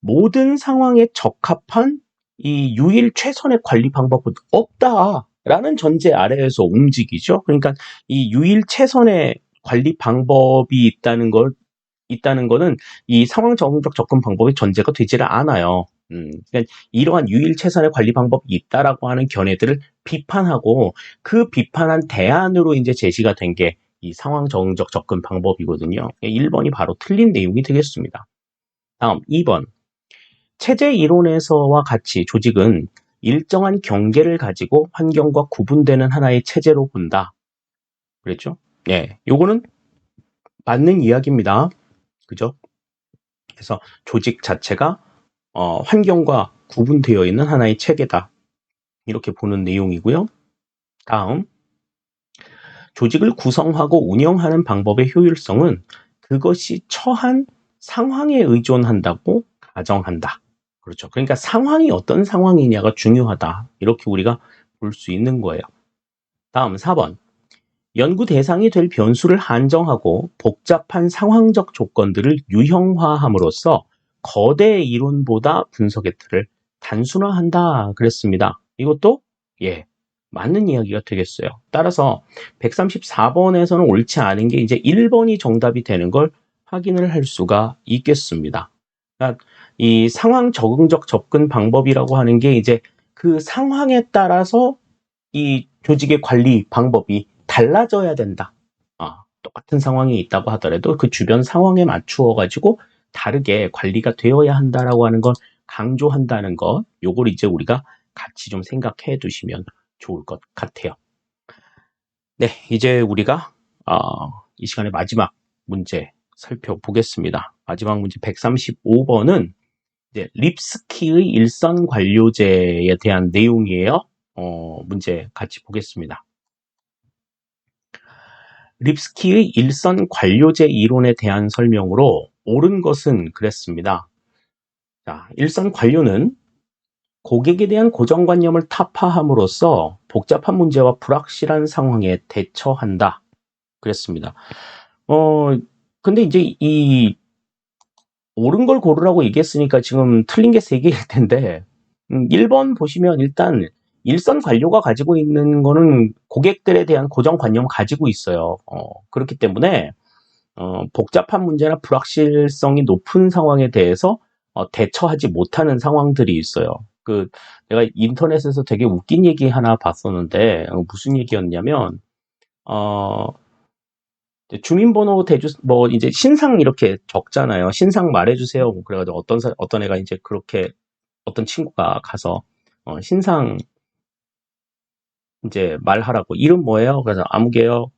모든 상황에 적합한 이 유일 최선의 관리 방법은 없다라는 전제 아래에서 움직이죠. 그러니까 이 유일 최선의 관리 방법이 있다는 거는 이 상황 적응적 접근 방법의 전제가 되지를 않아요. 그러니까 이러한 유일 최선의 관리 방법이 있다라고 하는 견해들을 비판하고 그 비판한 대안으로 이제 제시가 된 게 이 상황 적응적 접근 방법이거든요. 1번이 바로 틀린 내용이 되겠습니다. 다음 2번. 체제 이론에서와 같이 조직은 일정한 경계를 가지고 환경과 구분되는 하나의 체제로 본다. 그랬죠? 예, 요거는 맞는 이야기입니다. 그죠? 그래서 조직 자체가 환경과 구분되어 있는 하나의 체계다. 이렇게 보는 내용이고요. 다음, 조직을 구성하고 운영하는 방법의 효율성은 그것이 처한 상황에 의존한다고 가정한다. 그렇죠. 그러니까 상황이 어떤 상황이냐가 중요하다. 이렇게 우리가 볼 수 있는 거예요. 다음 4번. 연구 대상이 될 변수를 한정하고 복잡한 상황적 조건들을 유형화함으로써 거대 이론보다 분석의 틀을 단순화한다 그랬습니다. 이것도 맞는 이야기가 되겠어요. 따라서 134번에서는 옳지 않은 게 이제 1번이 정답이 되는 걸 확인을 할 수가 있겠습니다. 그러니까 이 상황 적응적 접근 방법이라고 하는 게 이제 그 상황에 따라서 이 조직의 관리 방법이 달라져야 된다. 똑같은 상황이 있다고 하더라도 그 주변 상황에 맞추어 가지고 다르게 관리가 되어야 한다라고 하는 걸 강조한다는 것, 요걸 이제 우리가 같이 좀 생각해 두시면 좋을 것 같아요. 네, 이제 우리가 이 시간의 마지막 문제 살펴보겠습니다. 마지막 문제 135번은 이제 립스키의 일선 관료제에 대한 내용이에요. 문제 같이 보겠습니다. 립스키의 일선 관료제 이론에 대한 설명으로 옳은 것은 그랬습니다. 자, 일선 관료는 고객에 대한 고정관념을 타파함으로써 복잡한 문제와 불확실한 상황에 대처한다. 그랬습니다. 근데 이제 이 옳은 걸 고르라고 얘기했으니까 지금 틀린 게 3개일 텐데 1번 보시면 일단 일선 관료가 가지고 있는 거는 고객들에 대한 고정관념을 가지고 있어요. 그렇기 때문에 복잡한 문제나 불확실성이 높은 상황에 대해서 대처하지 못하는 상황들이 있어요. 내가 인터넷에서 되게 웃긴 얘기 하나 봤었는데 무슨 얘기였냐면 주민번호 이제 신상 이렇게 적잖아요. 신상 말해주세요. 그래가지고 어떤 애가 이제 그렇게 어떤 친구가 가서 신상 이제 말하라고. 이름 뭐예요? 그래서 아무개요.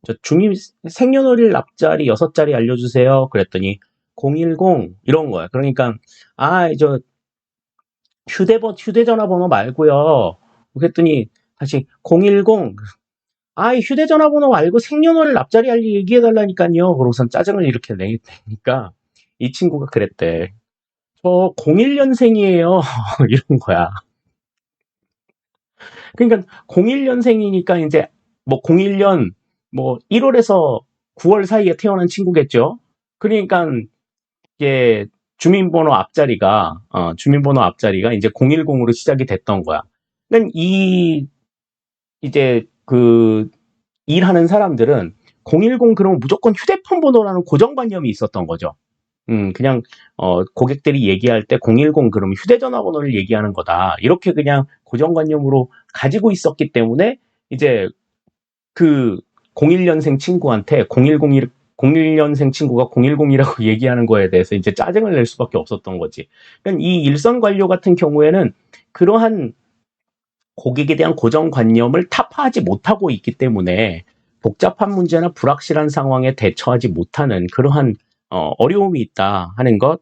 저 중임 생년월일 납자리 6자리 알려주세요. 그랬더니 010 이런 거야. 그러니까 저 휴대전화번호 말고요. 그랬더니 다시 010 휴대전화번호 말고 생년월일 납자리 얘기해달라니까요. 그러고선 짜증을 이렇게 내니까 이 친구가 그랬대. 저 01년생이에요. 이런 거야. 그러니까 01년생이니까 이제 뭐 01년 뭐 1월에서 9월 사이에 태어난 친구겠죠. 그러니까 이게 주민번호 앞자리가 이제 010으로 시작이 됐던 거야. 그러니까 이제 그 일하는 사람들은 010 그러면 무조건 휴대폰 번호라는 고정관념이 있었던 거죠. 그냥 고객들이 얘기할 때 010 그러면 휴대전화 번호를 얘기하는 거다. 이렇게 그냥 고정관념으로 가지고 있었기 때문에 이제 그 01년생 친구한테 01년생 친구가 010이라고 얘기하는 거에 대해서 이제 짜증을 낼 수밖에 없었던 거지. 그러니까 이 일선 관료 같은 경우에는 그러한 고객에 대한 고정관념을 타파하지 못하고 있기 때문에 복잡한 문제나 불확실한 상황에 대처하지 못하는 그러한 어려움이 있다 하는 것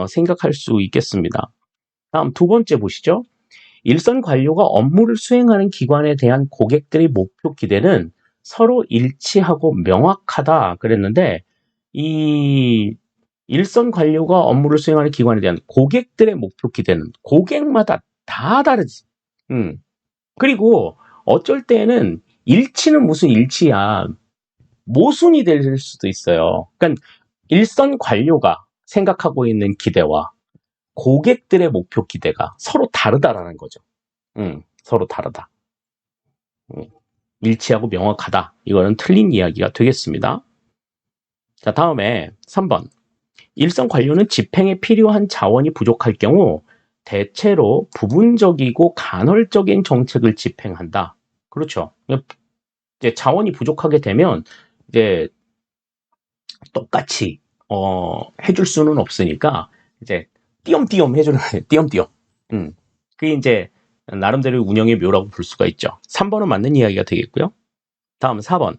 생각할 수 있겠습니다. 다음 두 번째 보시죠. 일선 관료가 업무를 수행하는 기관에 대한 고객들의 목표 기대는 서로 일치하고 명확하다 그랬는데 이 일선 관료가 업무를 수행하는 기관에 대한 고객들의 목표 기대는 고객마다 다 다르지. 그리고 어쩔 때는 일치는 무슨 일치야. 모순이 될 수도 있어요. 그러니까 일선 관료가 생각하고 있는 기대와 고객들의 목표 기대가 서로 다르다라는 거죠. 서로 다르다. 일치하고 명확하다. 이거는 틀린 이야기가 되겠습니다. 자, 다음에 3번. 일선 관료는 집행에 필요한 자원이 부족할 경우 대체로 부분적이고 간헐적인 정책을 집행한다. 그렇죠. 이제 자원이 부족하게 되면 이제 똑같이 해줄 수는 없으니까 이제 띄엄띄엄 해주는 거예요. 띄엄띄엄. 그게 이제 나름대로 운영의 묘라고 볼 수가 있죠. 3번은 맞는 이야기가 되겠고요. 다음 4번.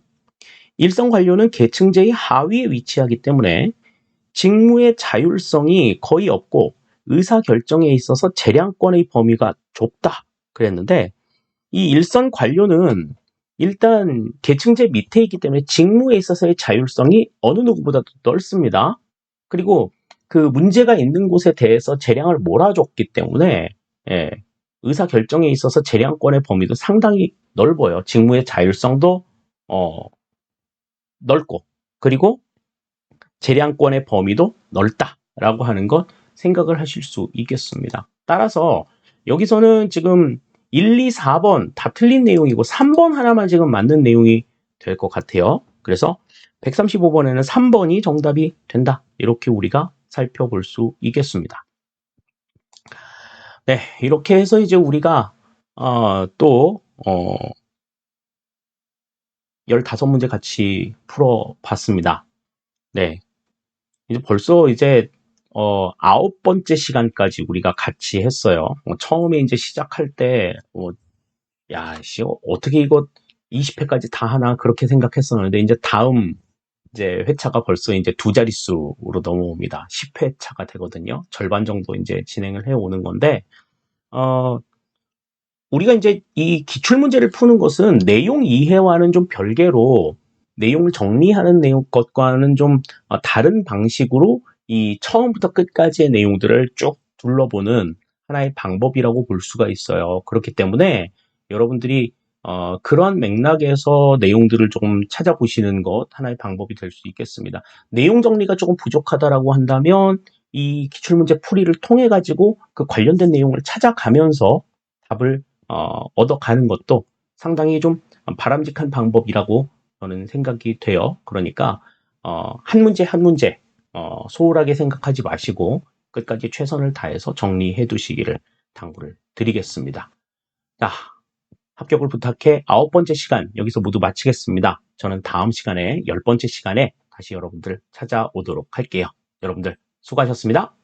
일선 관료는 계층제의 하위에 위치하기 때문에 직무의 자율성이 거의 없고 의사결정에 있어서 재량권의 범위가 좁다 그랬는데 이 일선 관료는 일단 계층제 밑에 있기 때문에 직무에 있어서의 자율성이 어느 누구보다도 넓습니다. 그리고 그 문제가 있는 곳에 대해서 재량을 몰아줬기 때문에 의사결정에 있어서 재량권의 범위도 상당히 넓어요. 직무의 자율성도 넓고 그리고 재량권의 범위도 넓다라고 하는 것 생각을 하실 수 있겠습니다. 따라서 여기서는 지금 1, 2, 4번 다 틀린 내용이고 3번 하나만 지금 맞는 내용이 될 것 같아요. 그래서 135번에는 3번이 정답이 된다. 이렇게 우리가 살펴볼 수 있겠습니다. 네, 이렇게 해서 이제 우리가 또 15문제 같이 풀어봤습니다. 네, 이제 벌써 이제 9번째 시간까지 우리가 같이 했어요. 처음에 이제 시작할 때 야, 씨, 어떻게 이거 20회까지 다 하나 그렇게 생각했었는데 이제 다음 이제 회차가 벌써 이제 2자릿수로 넘어옵니다. 10회차가 되거든요. 절반 정도 이제 진행을 해 오는 건데 우리가 이제 이 기출문제를 푸는 것은 내용 이해와는 좀 별개로 내용을 정리하는 것과는 좀 다른 방식으로 이 처음부터 끝까지의 내용들을 쭉 둘러보는 하나의 방법이라고 볼 수가 있어요. 그렇기 때문에 여러분들이 그러한 맥락에서 내용들을 조금 찾아보시는 것 하나의 방법이 될 수 있겠습니다. 내용 정리가 조금 부족하다라고 한다면 이 기출문제 풀이를 통해 가지고 그 관련된 내용을 찾아가면서 답을 얻어가는 것도 상당히 좀 바람직한 방법이라고 저는 생각이 돼요. 그러니까 한 문제 한 문제 소홀하게 생각하지 마시고 끝까지 최선을 다해서 정리해 두시기를 당부를 드리겠습니다. 자, 합격을 부탁해 9번째 시간 여기서 모두 마치겠습니다. 저는 다음 시간에 10번째 시간에 다시 여러분들 찾아오도록 할게요. 여러분들 수고하셨습니다.